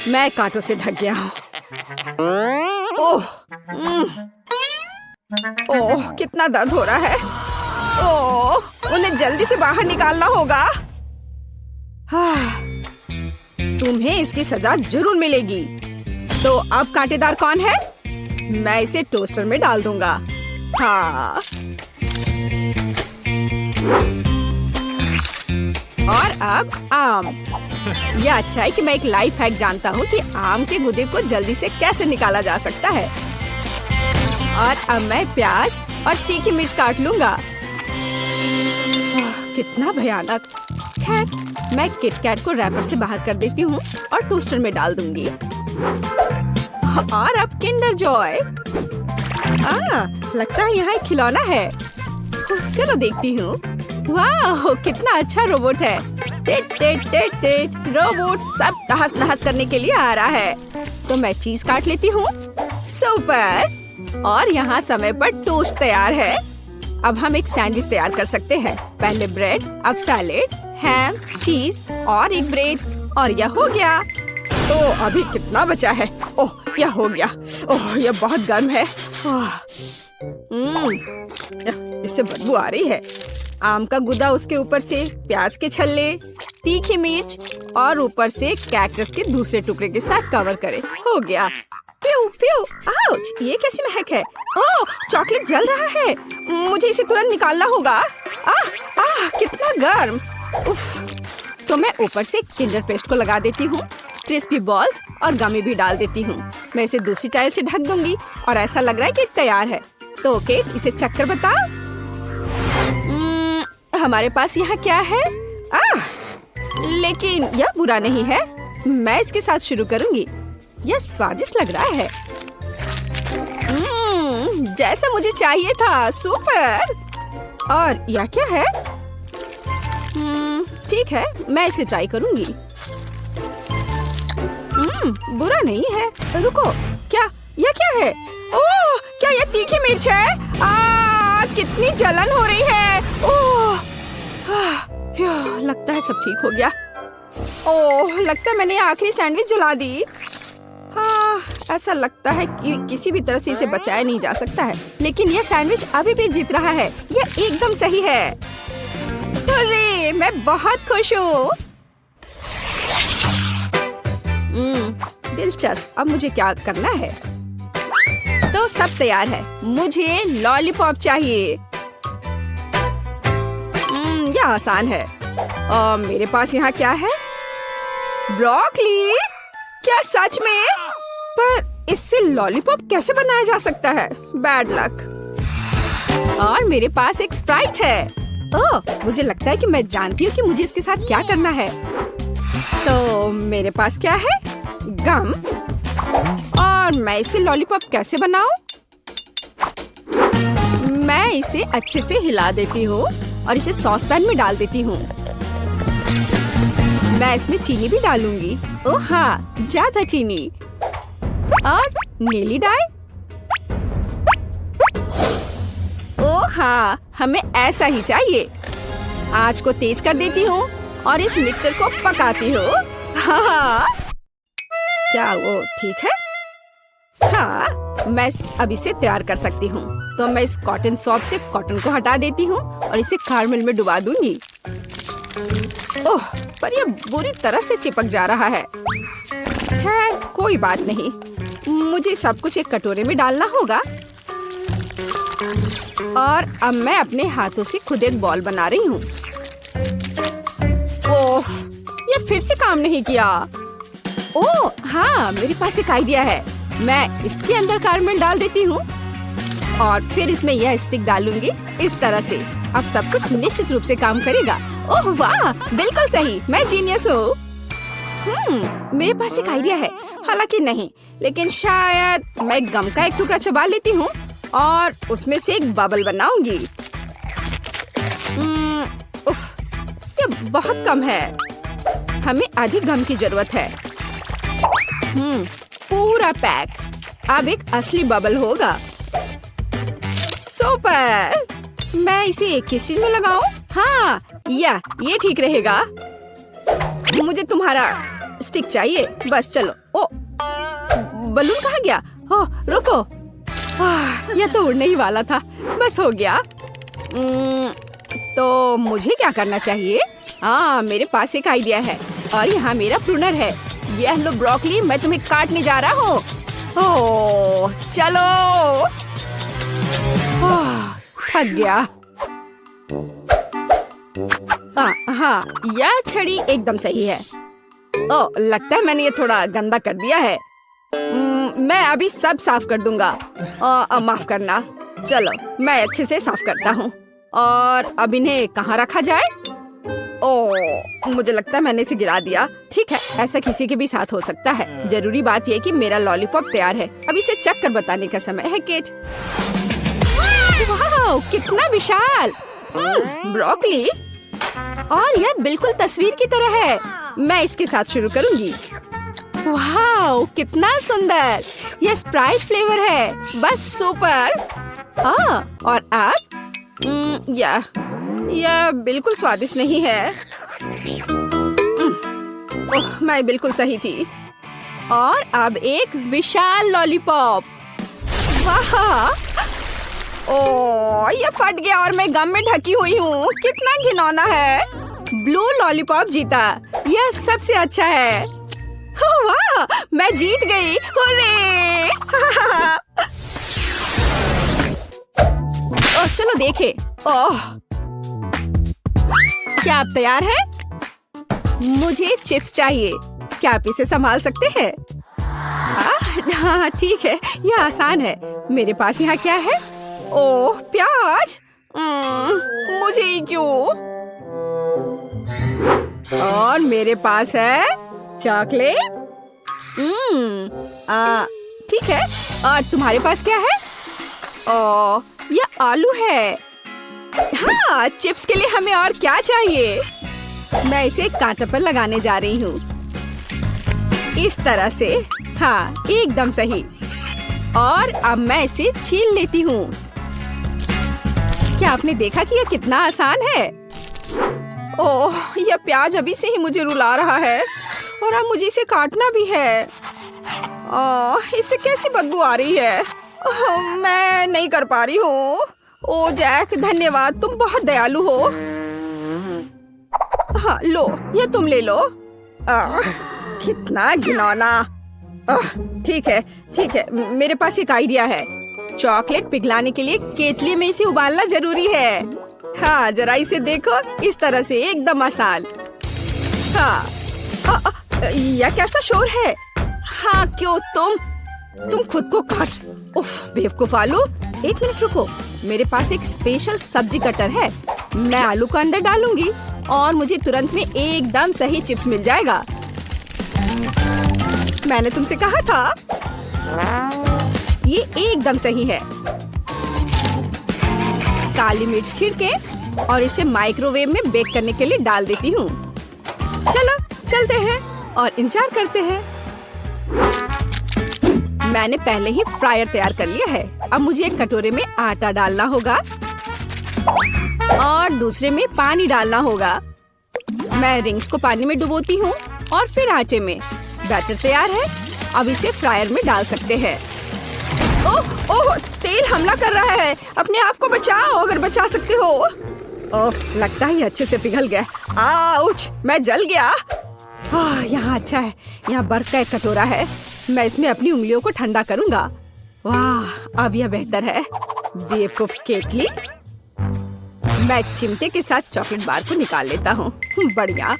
मैं कांटों से ढक गया हूँ। ओह, ओह, कितना दर्द हो रहा है। ओह, उन्हें जल्दी से बाहर निकालना होगा। तुम्हें इसकी सजा जरूर मिलेगी। तो अब कांटेदार कौन है? मैं इसे टोस्टर में डाल दूंगा। हाँ, और अब आम। यह अच्छा है कि मैं एक लाइफ हैक जानता हूँ कि आम के गूदे को जल्दी से कैसे निकाला जा सकता है। और अब मैं प्याज और तीखी मिर्च काट लूंगा। कितना भयानक। खैर, मैं किटकैट को रैपर से बाहर कर देती हूँ और टोस्टर में डाल दूंगी। और अब किंडर जॉय। लगता है यहाँ एक खिलौना है। चलो देखती हूँ। वाह, कितना अच्छा रोबोट है। टेट टेट टेट टेट। रोबोट सब तहस नहस करने के लिए आ रहा है। तो मैं चीज काट लेती हूँ। सुपर। और यहाँ समय पर टोस्ट तैयार है। अब हम एक सैंडविच तैयार कर सकते हैं। पहले ब्रेड, अब सैलेड, हैम, चीज और एक ब्रेड। और यह हो गया। तो अभी कितना बचा है? ओह, यह हो गया। ओह, यह बहुत गर्म है। इससे बदबू आ रही है। आम का गुदा, उसके ऊपर से प्याज के छल्ले, तीखी मिर्च और ऊपर से कैक्टस के दूसरे टुकड़े के साथ कवर करें। हो गया। प्यू प्यू। आउच, ये कैसी महक है। ओह, चॉकलेट जल रहा है। मुझे इसे तुरंत निकालना होगा। कितना गर्म। उफ। तो मैं ऊपर से किंडर पेस्ट को लगा देती हूँ। क्रिस्पी बॉल्स और गमी भी डाल देती हूँ। मैं इसे दूसरी टाइल से ढक दूंगी और ऐसा लग रहा है कि तैयार है। तो ओके, इसे चक्कर बताओ। हमारे पास यहाँ क्या है? लेकिन यह बुरा नहीं है। मैं इसके साथ शुरू करूंगी। यह स्वादिष्ट लग रहा है। जैसा मुझे चाहिए था। सुपर। और यह क्या है? ठीक है, मैं इसे ट्राई करूंगी। बुरा नहीं है। रुको, क्या? यह क्या है? ओह, क्या यह तीखी मिर्च है? कितनी जलन हो रही है। ओह, लगता है सब ठीक हो गया। ओह, लगता है मैंने आखिरी सैंडविच जला दी। हाँ, ऐसा लगता है कि किसी भी तरह से इसे बचाया नहीं जा सकता है, लेकिन ये सैंडविच अभी भी जीत रहा है। यह एकदम सही है। अरे मैं बहुत खुश हूँ। दिलचस्प। अब मुझे क्या करना है? तो सब तैयार है। मुझे लॉलीपॉप चाहिए। यह आसान है। मेरे पास यहाँ क्या है? ब्रोकली। क्या सच में? पर इससे लॉलीपॉप कैसे बनाया जा सकता है? Bad luck. और मेरे पास एक स्प्राइट है। ओह, मुझे लगता है कि मैं जानती हूँ कि मुझे इसके साथ क्या करना है। तो मेरे पास क्या है? गम। और मैं इसे लॉलीपॉप कैसे बनाऊं? मैं इसे अच्छे से हिला देती हूँ और इसे सॉस पैन में डाल देती हूँ। मैं इसमें चीनी भी डालूंगी। ओह हाँ, ज्यादा चीनी। और नीली डाई। ओह हाँ, हमें ऐसा ही चाहिए। आंच को तेज कर देती हूँ और इस मिक्सर को पकाती हूँ। हाँ, क्या वो ठीक है? हाँ, मैं अब इसे तैयार कर सकती हूँ। तो मैं इस कॉटन सॉफ्ट से कॉटन को हटा देती हूँ और इसे कैरमेल में डुबा दूंगी। ओह, पर यह बुरी तरह से चिपक जा रहा है। खैर, कोई बात नहीं। मुझे सब कुछ एक कटोरे में डालना होगा। और अब मैं अपने हाथों से खुद एक बॉल बना रही हूँ। ओह, यह फिर से काम नहीं किया। ओह हाँ, मेरे पास एक आइडिया है। मैं इसके अंदर कैरमेल डाल देती हूँ और फिर इसमें यह स्टिक डालूंगी इस तरह से। अब सब कुछ निश्चित रूप से काम करेगा। ओह वाह, बिल्कुल सही। मैं जीनियस हूँ। मेरे पास एक आइडिया है। हालांकि नहीं, लेकिन शायद मैं गम का एक टुकड़ा चबा लेती हूँ और उसमें से एक बबल बनाऊंगी। उफ, ये बहुत कम है। हमें अधिक गम की जरूरत है। पूरा पैक। अब एक असली बबल होगा। सुपर। मैं इसे किस चीज में लगाऊं? हाँ, ये ठीक रहेगा। मुझे तुम्हारा स्टिक चाहिए। बस चलो। ओ, बलून कहाँ गया? ओह, रुको। यह तो उड़ने ही वाला था। बस हो गया। तो मुझे क्या करना चाहिए? हाँ, मेरे पास एक आइडिया है और यहाँ मेरा प्रूनर है। यह लो ब्रोकली, मैं तुम्हें काटने जा रहा हूँ। ओह, चलो। थक गया। हाँ, यह छड़ी एकदम सही है। ओह, लगता है मैंने ये थोड़ा गंदा कर दिया है। मैं अभी सब साफ कर दूंगा। माफ करना। चलो, मैं अच्छे से साफ करता हूँ। और अब इन्हें कहाँ रखा जाए? ओह, मुझे लगता है मैंने इसे गिरा दिया। ठीक है, ऐसा किसी के भी साथ हो सकता है। जरूरी बात यह कि मेरा लॉलीपॉप तैयार है। अब इसे चख कर बताने का समय है, केट। वाह, कितना विशाल। ब्रोकली। और यह बिल्कुल तस्वीर की तरह है। मैं इसके साथ शुरू करूंगी। वाह, कितना सुंदर। यह स्प्राइट फ्लेवर है। बस सुपर। और अब यह बिल्कुल स्वादिष्ट नहीं है। ओह, मैं बिल्कुल सही थी। और अब एक विशाल लॉलीपॉप। वाह, ओह, यह फट गया और मैं गम में ढकी हुई हूँ। कितना घिनौना है। ब्लू लॉलीपॉप जीता। यह सबसे अच्छा है। ओह वाह, मैं जीत गई। हुर्रे। ओह, चलो देखे। ओह, क्या आप तैयार हैं? मुझे चिप्स चाहिए। क्या आप इसे संभाल सकते हैं? हाँ, ठीक है, यह आसान है। मेरे पास यहाँ क्या है? ओह, प्याज। मुझे ही क्यों? और मेरे पास है चॉकलेट। ठीक है। और तुम्हारे पास क्या है? ओह, यह आलू है। हाँ, चिप्स के लिए हमें और क्या चाहिए? मैं इसे कांटे पर लगाने जा रही हूँ। इस तरह से। हाँ, एकदम सही। और अब मैं इसे छील लेती हूँ। क्या आपने देखा कि यह कितना आसान है? ओह, यह प्याज अभी से ही मुझे रुला रहा है और अब मुझे इसे काटना भी है। इससे कैसी बदबू आ रही है। मैं नहीं कर पा रही हूँ। ओ जैक, धन्यवाद, तुम बहुत दयालु हो। हाँ लो, ये तुम ले लो। कितना घिनौना। ठीक है, मेरे पास एक आइडिया है। चॉकलेट पिघलाने के लिए केतली में इसे उबालना जरूरी है। हाँ, जरा इसे देखो, इस तरह से एकदम आसान। हाँ, यह कैसा शोर है? हाँ, क्यों तुम खुद को काट। उफ, बेवकूफ आलू। 1 मिनट रुको, मेरे पास एक स्पेशल सब्जी कटर है। मैं आलू को अंदर डालूंगी और मुझे तुरंत में एकदम सही चिप्स मिल जाएगा। मैंने तुमसे कहा था, ये एकदम सही है। काली मिर्च छिड़के और इसे माइक्रोवेव में बेक करने के लिए डाल देती हूँ। चलो चलते हैं और इंतजार करते हैं। मैंने पहले ही फ्रायर तैयार कर लिया है। अब मुझे एक कटोरे में आटा डालना होगा और दूसरे में पानी डालना होगा। मैं रिंग्स को पानी में डुबोती हूँ और फिर आटे में। बैटर तैयार है, अब इसे फ्रायर में डाल सकते हैं। ओह, तेल हमला कर रहा है। अपने आप को बचाओ अगर बचा सकते हो। ओह, लगता है अच्छे से पिघल गया। आउच, मैं जल गया। यहाँ अच्छा है, यहाँ बर्फ का एक कटोरा है। मैं इसमें अपनी उंगलियों को ठंडा करूंगा। वाह, अब यह बेहतर है। बेवकूफ केतली। मैं चिमटे के साथ चॉकलेट बार को निकाल लेता हूँ। बढ़िया।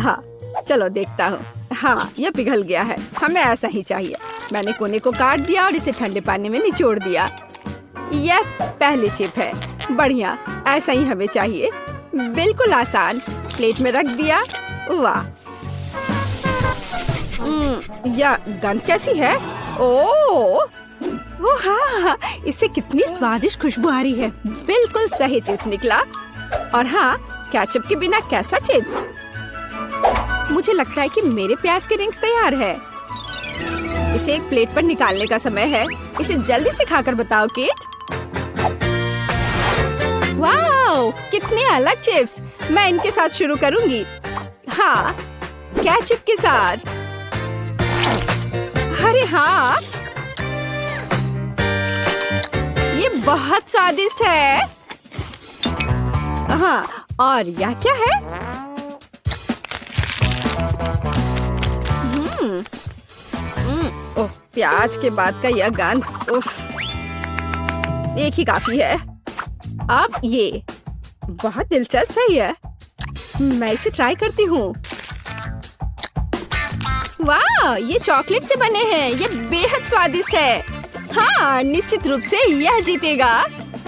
हाँ, चलो देखता हूँ। हाँ, यह पिघल गया है। हमें ऐसा ही चाहिए। मैंने कोने को काट दिया और इसे ठंडे पानी में निचोड़ दिया। यह पहली चिप है। बढ़िया, ऐसा ही हमें चाहिए। बिल्कुल आसान। प्लेट में रख दिया। वाह, यह गंध कैसी है? ओह हाँ, इससे कितनी स्वादिष्ट खुशबू आ रही है। बिल्कुल सही चिप्स निकला। और हाँ, केचप के बिना कैसा चिप्स। मुझे लगता है कि मेरे प्याज के रिंग्स तैयार है। इसे एक प्लेट पर निकालने का समय है। इसे जल्दी से खाकर बताओ केट। वाह, कितने अलग चिप्स। मैं इनके साथ शुरू करूंगी। हाँ, केचप के साथ। अरे हाँ, ये बहुत स्वादिष्ट है। हाँ, और यह क्या है? ओह, प्याज के बाद का यह गंध। उफ, एक ही काफी है। अब ये बहुत दिलचस्प है। यह मैं इसे ट्राई करती हूँ। वाह, ये चॉकलेट से बने हैं। ये बेहद स्वादिष्ट है। हाँ, निश्चित रूप से यह जीतेगा।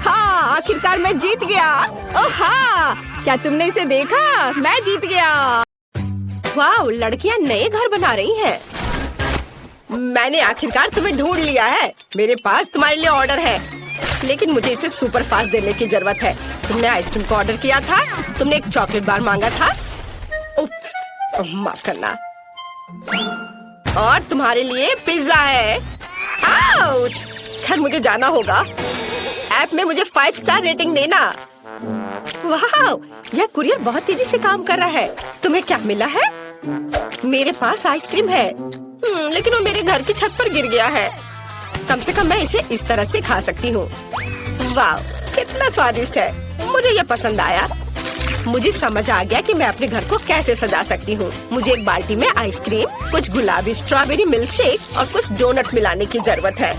हाँ, आखिरकार मैं जीत गया। ओह हाँ, क्या तुमने इसे देखा? मैं जीत गया। वाह, लड़कियां नए घर बना रही हैं। मैंने आखिरकार तुम्हें ढूंढ लिया है। मेरे पास तुम्हारे लिए ऑर्डर है, लेकिन मुझे इसे सुपर फास्ट देने की जरूरत है। तुमने आइसक्रीम को ऑर्डर किया था, तुमने एक चॉकलेट बार मांगा था। उप्स, माफ करना। और तुम्हारे लिए पिज्जा है। आउच! खैर, मुझे जाना होगा। ऐप में मुझे 5 स्टार रेटिंग देना। वाह, यह कुरियर बहुत तेजी से काम कर रहा है। तुम्हें क्या मिला है? मेरे पास आइसक्रीम है, लेकिन वो मेरे घर की छत पर गिर गया है। कम से कम मैं इसे इस तरह से खा सकती हूँ। वाह, कितना स्वादिष्ट है। मुझे यह पसंद आया। मुझे समझ आ गया कि मैं अपने घर को कैसे सजा सकती हूँ। मुझे एक बाल्टी में आइसक्रीम, कुछ गुलाबी स्ट्रॉबेरी मिल्क शेक और कुछ डोनट्स मिलाने की जरूरत है।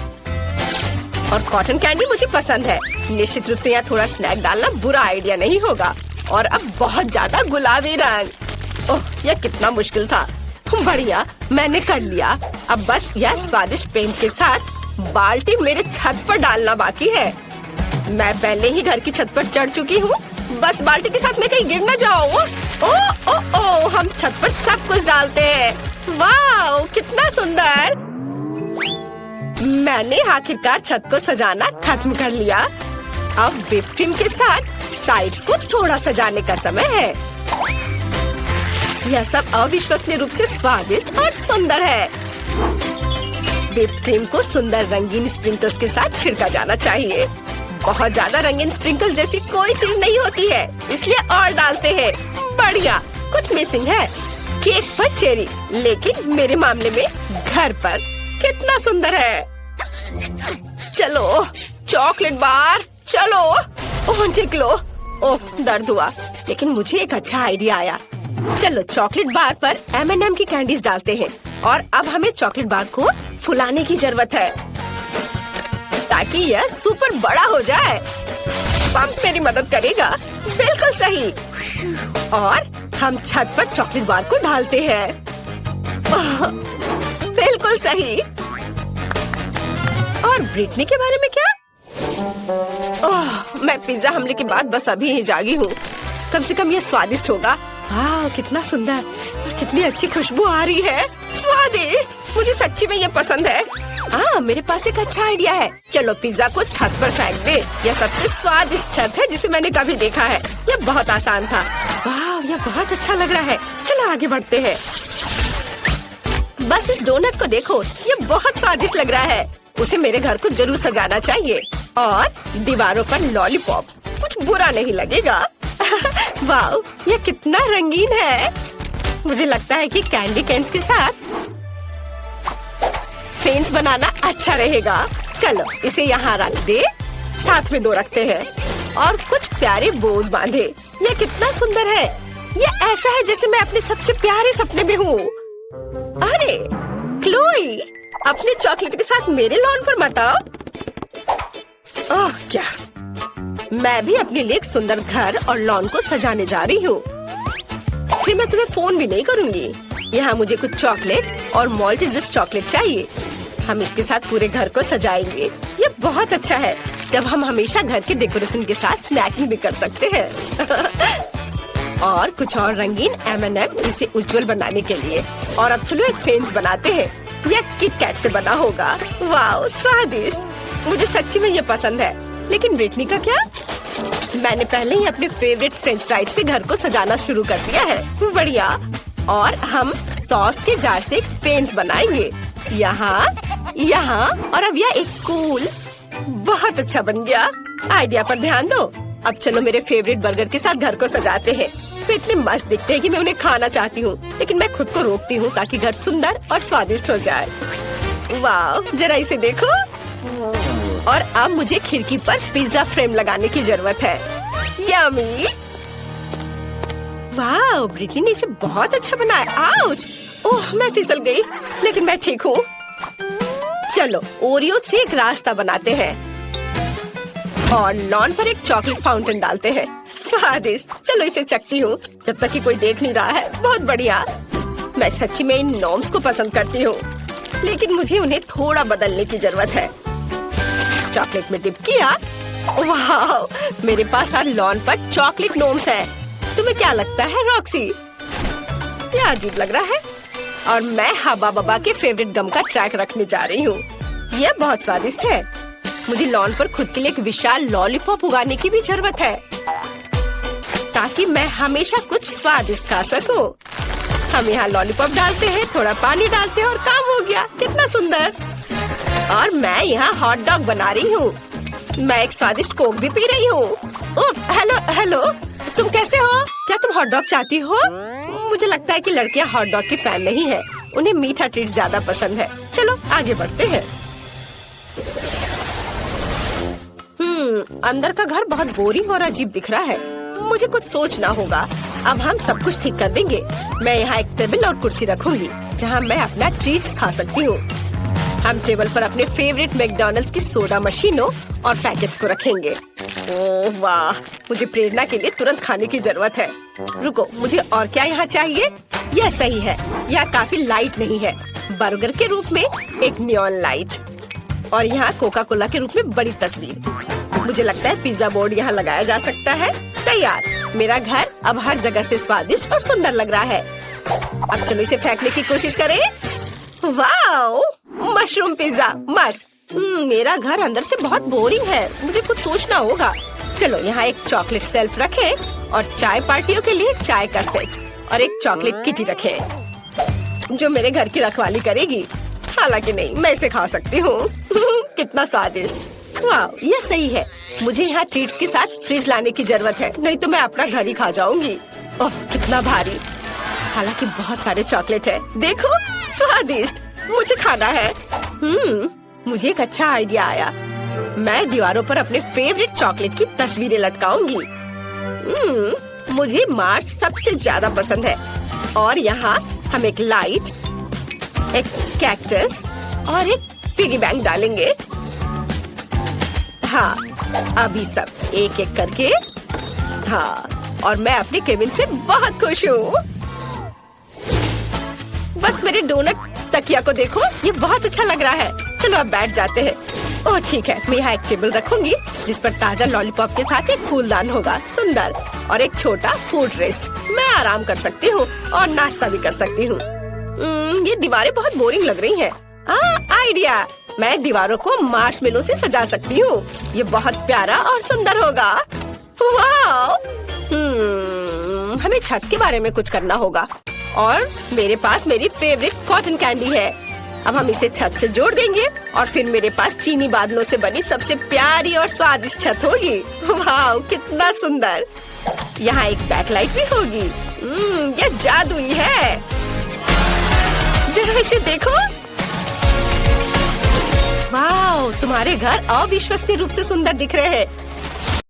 और कॉटन कैंडी मुझे पसंद है। निश्चित रूप से यहाँ थोड़ा स्नैक डालना बुरा आइडिया नहीं होगा। और अब बहुत ज्यादा गुलाबी रंग। ओह, यह कितना मुश्किल था। बढ़िया, मैंने कर लिया। अब बस यह स्वादिष्ट पेंट के साथ बाल्टी मेरे छत पर डालना बाकी है। मैं पहले ही घर की छत पर चढ़ चुकी हूँ। बस बाल्टी के साथ मैं कहीं गिर न जाऊँ। ओ, हम छत पर सब कुछ डालते हैं। वाह, कितना सुंदर। मैंने आखिरकार छत को सजाना खत्म कर लिया। अब व्हिप क्रीम के साथ साइड्स को थोड़ा सजाने का समय है। यह सब अविश्वसनीय रूप से स्वादिष्ट और सुंदर है। व्हिप क्रीम को सुंदर रंगीन स्प्रिंकल्स के साथ छिड़का जाना चाहिए। बहुत ज्यादा रंगीन स्प्रिंकल जैसी कोई चीज नहीं होती है, इसलिए और डालते हैं। बढ़िया, कुछ मिसिंग है। केक पर चेरी, लेकिन मेरे मामले में घर पर। कितना सुंदर है। चलो चॉकलेट बार, चलो। ओह निकलो। ओह दर्द हुआ, लेकिन मुझे एक अच्छा आइडिया आया। चलो चॉकलेट बार पर M&M की कैंडीज डालते हैं और अब हमें चॉकलेट बार को फुलाने की जरूरत है ताकि यह सुपर बड़ा हो जाए। पंप मेरी मदद करेगा। बिल्कुल सही। और हम छत पर चॉकलेट बार को डालते हैं। बिल्कुल सही। और ब्रिटनी के बारे में क्या? मैं पिज्जा हमले के बाद बस अभी ही जागी हूँ। कम से कम ये स्वादिष्ट होगा। वाह कितना सुंदर और कितनी अच्छी खुशबू आ रही है। स्वादिष्ट, मुझे सच्ची में ये पसंद है। हाँ मेरे पास एक अच्छा आइडिया है। चलो पिज्जा को छत पर फेंक दे। यह सबसे स्वादिष्ट छत है जिसे मैंने कभी देखा है। यह बहुत आसान था। वाह यह बहुत अच्छा लग रहा है। चलो आगे बढ़ते हैं। बस इस डोनट को देखो, ये बहुत स्वादिष्ट लग रहा है। उसे मेरे घर को जरूर सजाना चाहिए। और दीवारों पर लॉलीपॉप, कुछ बुरा नहीं लगेगा। वाह ये कितना रंगीन है। मुझे लगता है कि कैंडी कैन्स के साथ फेंस बनाना अच्छा रहेगा। चलो इसे यहाँ रख दे। साथ में दो रखते हैं और कुछ प्यारे बोज बांधे। ये कितना सुंदर है। ये ऐसा है जैसे मैं अपने सबसे प्यारे सपने में हूँ। अरे क्लोई, अपने चॉकलेट के साथ मेरे लॉन पर मत आओ। ओह क्या, मैं भी अपने लिए एक सुंदर घर और लॉन को सजाने जा रही हूँ। फिर मैं तुम्हें फोन भी नहीं करूँगी। यहाँ मुझे कुछ चॉकलेट और मॉल्टेजर्स चॉकलेट चाहिए। हम इसके साथ पूरे घर को सजाएंगे। ये बहुत अच्छा है जब हम हमेशा घर के डेकोरेशन के साथ स्नैकिंग भी कर सकते हैं। और कुछ और रंगीन M&M इसे उज्जवल बनाने के लिए। और अब चलो एक फेंस बनाते हैं। यह किट कैट से बना होगा। वाह स्वादिष्ट, मुझे सच्ची में ये पसंद है। लेकिन ब्रिटनी का क्या? मैंने पहले ही अपने फेवरेट फ्रेंच फ्राइज से घर को सजाना शुरू कर दिया है। बढ़िया। और हम सॉस के जार से एक फेंस बनाएंगे। यहाँ यहाँ और अब यह एक कूल, बहुत अच्छा बन गया। आइडिया पर ध्यान दो। अब चलो मेरे फेवरेट बर्गर के साथ घर को सजाते हैं। वे इतने मस्त दिखते हैं कि मैं उन्हें खाना चाहती हूँ, लेकिन मैं खुद को रोकती हूँ ताकि घर सुंदर और स्वादिष्ट हो जाए। वाह जरा इसे देखो। और अब मुझे खिड़की पर पिज्जा फ्रेम लगाने की जरूरत है। यम्मी। वाह ब्रिटनी ने इसे बहुत अच्छा बनाया। आउच, ओह मैं फिसल गई, लेकिन मैं ठीक हूँ। चलो ओरियो से एक रास्ता बनाते हैं और लॉन पर एक चॉकलेट फाउंटेन डालते हैं। स्वादिष्ट। चलो इसे चखती हूँ जब तक कि कोई देख नहीं रहा है। बहुत बढ़िया। मैं सच्ची में इन नॉर्म्स को पसंद करती हूँ, लेकिन मुझे उन्हें थोड़ा बदलने की जरूरत है। चॉकलेट में डिप किया। वाह मेरे पास अब लॉन पर चॉकलेट नोम्स है। तुम्हें क्या लगता है रॉक्सी? ये अजीब लग रहा है। और मैं हब्बा बब्बा के फेवरेट गम का ट्रैक रखने जा रही हूँ। यह बहुत स्वादिष्ट है। मुझे लॉन पर खुद के लिए एक विशाल लॉलीपॉप उगाने की भी जरूरत है ताकि मैं हमेशा कुछ स्वादिष्ट खा सकूं। हम यहाँ लॉलीपॉप डालते हैं, थोड़ा पानी डालते हैं और काम हो गया। कितना सुंदर। और मैं यहाँ हॉट डॉग बना रही हूँ। मैं एक स्वादिष्ट कोक भी पी रही हूँ। हेलो हेलो, तुम कैसे हो? क्या तुम हॉट डॉग चाहती हो? मुझे लगता है कि लड़कियाँ हॉट डॉग की फैन नहीं है। उन्हें मीठा ट्रीट ज्यादा पसंद है। चलो आगे बढ़ते हैं। अंदर का घर बहुत बोरिंग और अजीब दिख रहा है। मुझे कुछ सोचना होगा। अब हम सब कुछ ठीक कर देंगे। मैं यहाँ एक टेबल और कुर्सी रखूंगी जहाँ मैं अपना ट्रीट्स खा सकती हूँ। हम टेबल पर अपने फेवरेट मैकडॉनल्ड्स की सोडा मशीनों और पैकेट्स को रखेंगे। ओह वाह, मुझे प्रेरणा के लिए तुरंत खाने की जरूरत है। रुको, मुझे और क्या यहाँ चाहिए? यह सही है। यह काफी लाइट नहीं है। बर्गर के रूप में एक नियॉन लाइट और यहाँ कोका कोला के रूप में बड़ी तस्वीर। मुझे लगता है पिज्जा बोर्ड यहाँ लगाया जा सकता है। तैयार। मेरा घर अब हर जगह से स्वादिष्ट और सुंदर लग रहा है। अब चलो इसे फेंकने की कोशिश करें। वाओ, मशरूम पिज्जा मस्त। मेरा घर अंदर से बहुत बोरिंग है। मुझे कुछ सोचना होगा। चलो यहाँ एक चॉकलेट सेल्फ रखें और चाय पार्टियों के लिए चाय का सेट और एक चॉकलेट किटी रखें जो मेरे घर की रखवाली करेगी। हालांकि नहीं, मैं इसे खा सकती हूँ। कितना स्वादिष्ट। वाह, ये सही है। मुझे यहाँ ट्रीट्स के साथ फ्रिज लाने की जरूरत है, नहीं तो मैं अपना घर ही खा जाऊंगी। ओह कितना भारी। हालांकि बहुत सारे चॉकलेट है। देखो स्वादिष्ट, मुझे खाना है। मुझे एक अच्छा आइडिया आया। मैं दीवारों पर अपने फेवरेट चॉकलेट की तस्वीरें लटकाऊंगी। मुझे मार्स सबसे ज्यादा पसंद है। और यहाँ हम एक लाइट, एक कैक्टस और एक पिगी बैंक डालेंगे। हाँ, अभी सब एक एक करके। हाँ, और मैं अपने केबिन से बहुत खुश हूँ। बस मेरे डोनट तकिया को देखो, ये बहुत अच्छा लग रहा है। चलो अब बैठ जाते हैं। ओह ठीक है, मैं यहाँ एक टेबल रखूंगी जिस पर ताजा लॉलीपॉप के साथ एक फूलदान होगा, सुंदर, और एक छोटा फूड रेस्ट। मैं आराम कर सकती हूँ और नाश्ता भी कर सकती हूँ। ये दीवारें बहुत बोरिंग लग रही हैं। आइडिया, मैं दीवारों को मार्शमेलो से सजा सकती हूँ। ये बहुत प्यारा और सुंदर होगा। वाह! हमें छत के बारे में कुछ करना होगा। और मेरे पास मेरी फेवरेट कॉटन कैंडी है। अब हम इसे छत से जोड़ देंगे और फिर मेरे पास चीनी बादलों से बनी सबसे प्यारी और स्वादिष्ट छत होगी। वाह, कितना सुंदर! यहाँ एक बैकलाइट भी होगी। ये जादुई है। जरा इसे देखो। वाह, तुम्हारे घर अविश्वसनीय रूप से सुंदर दिख रहे हैं।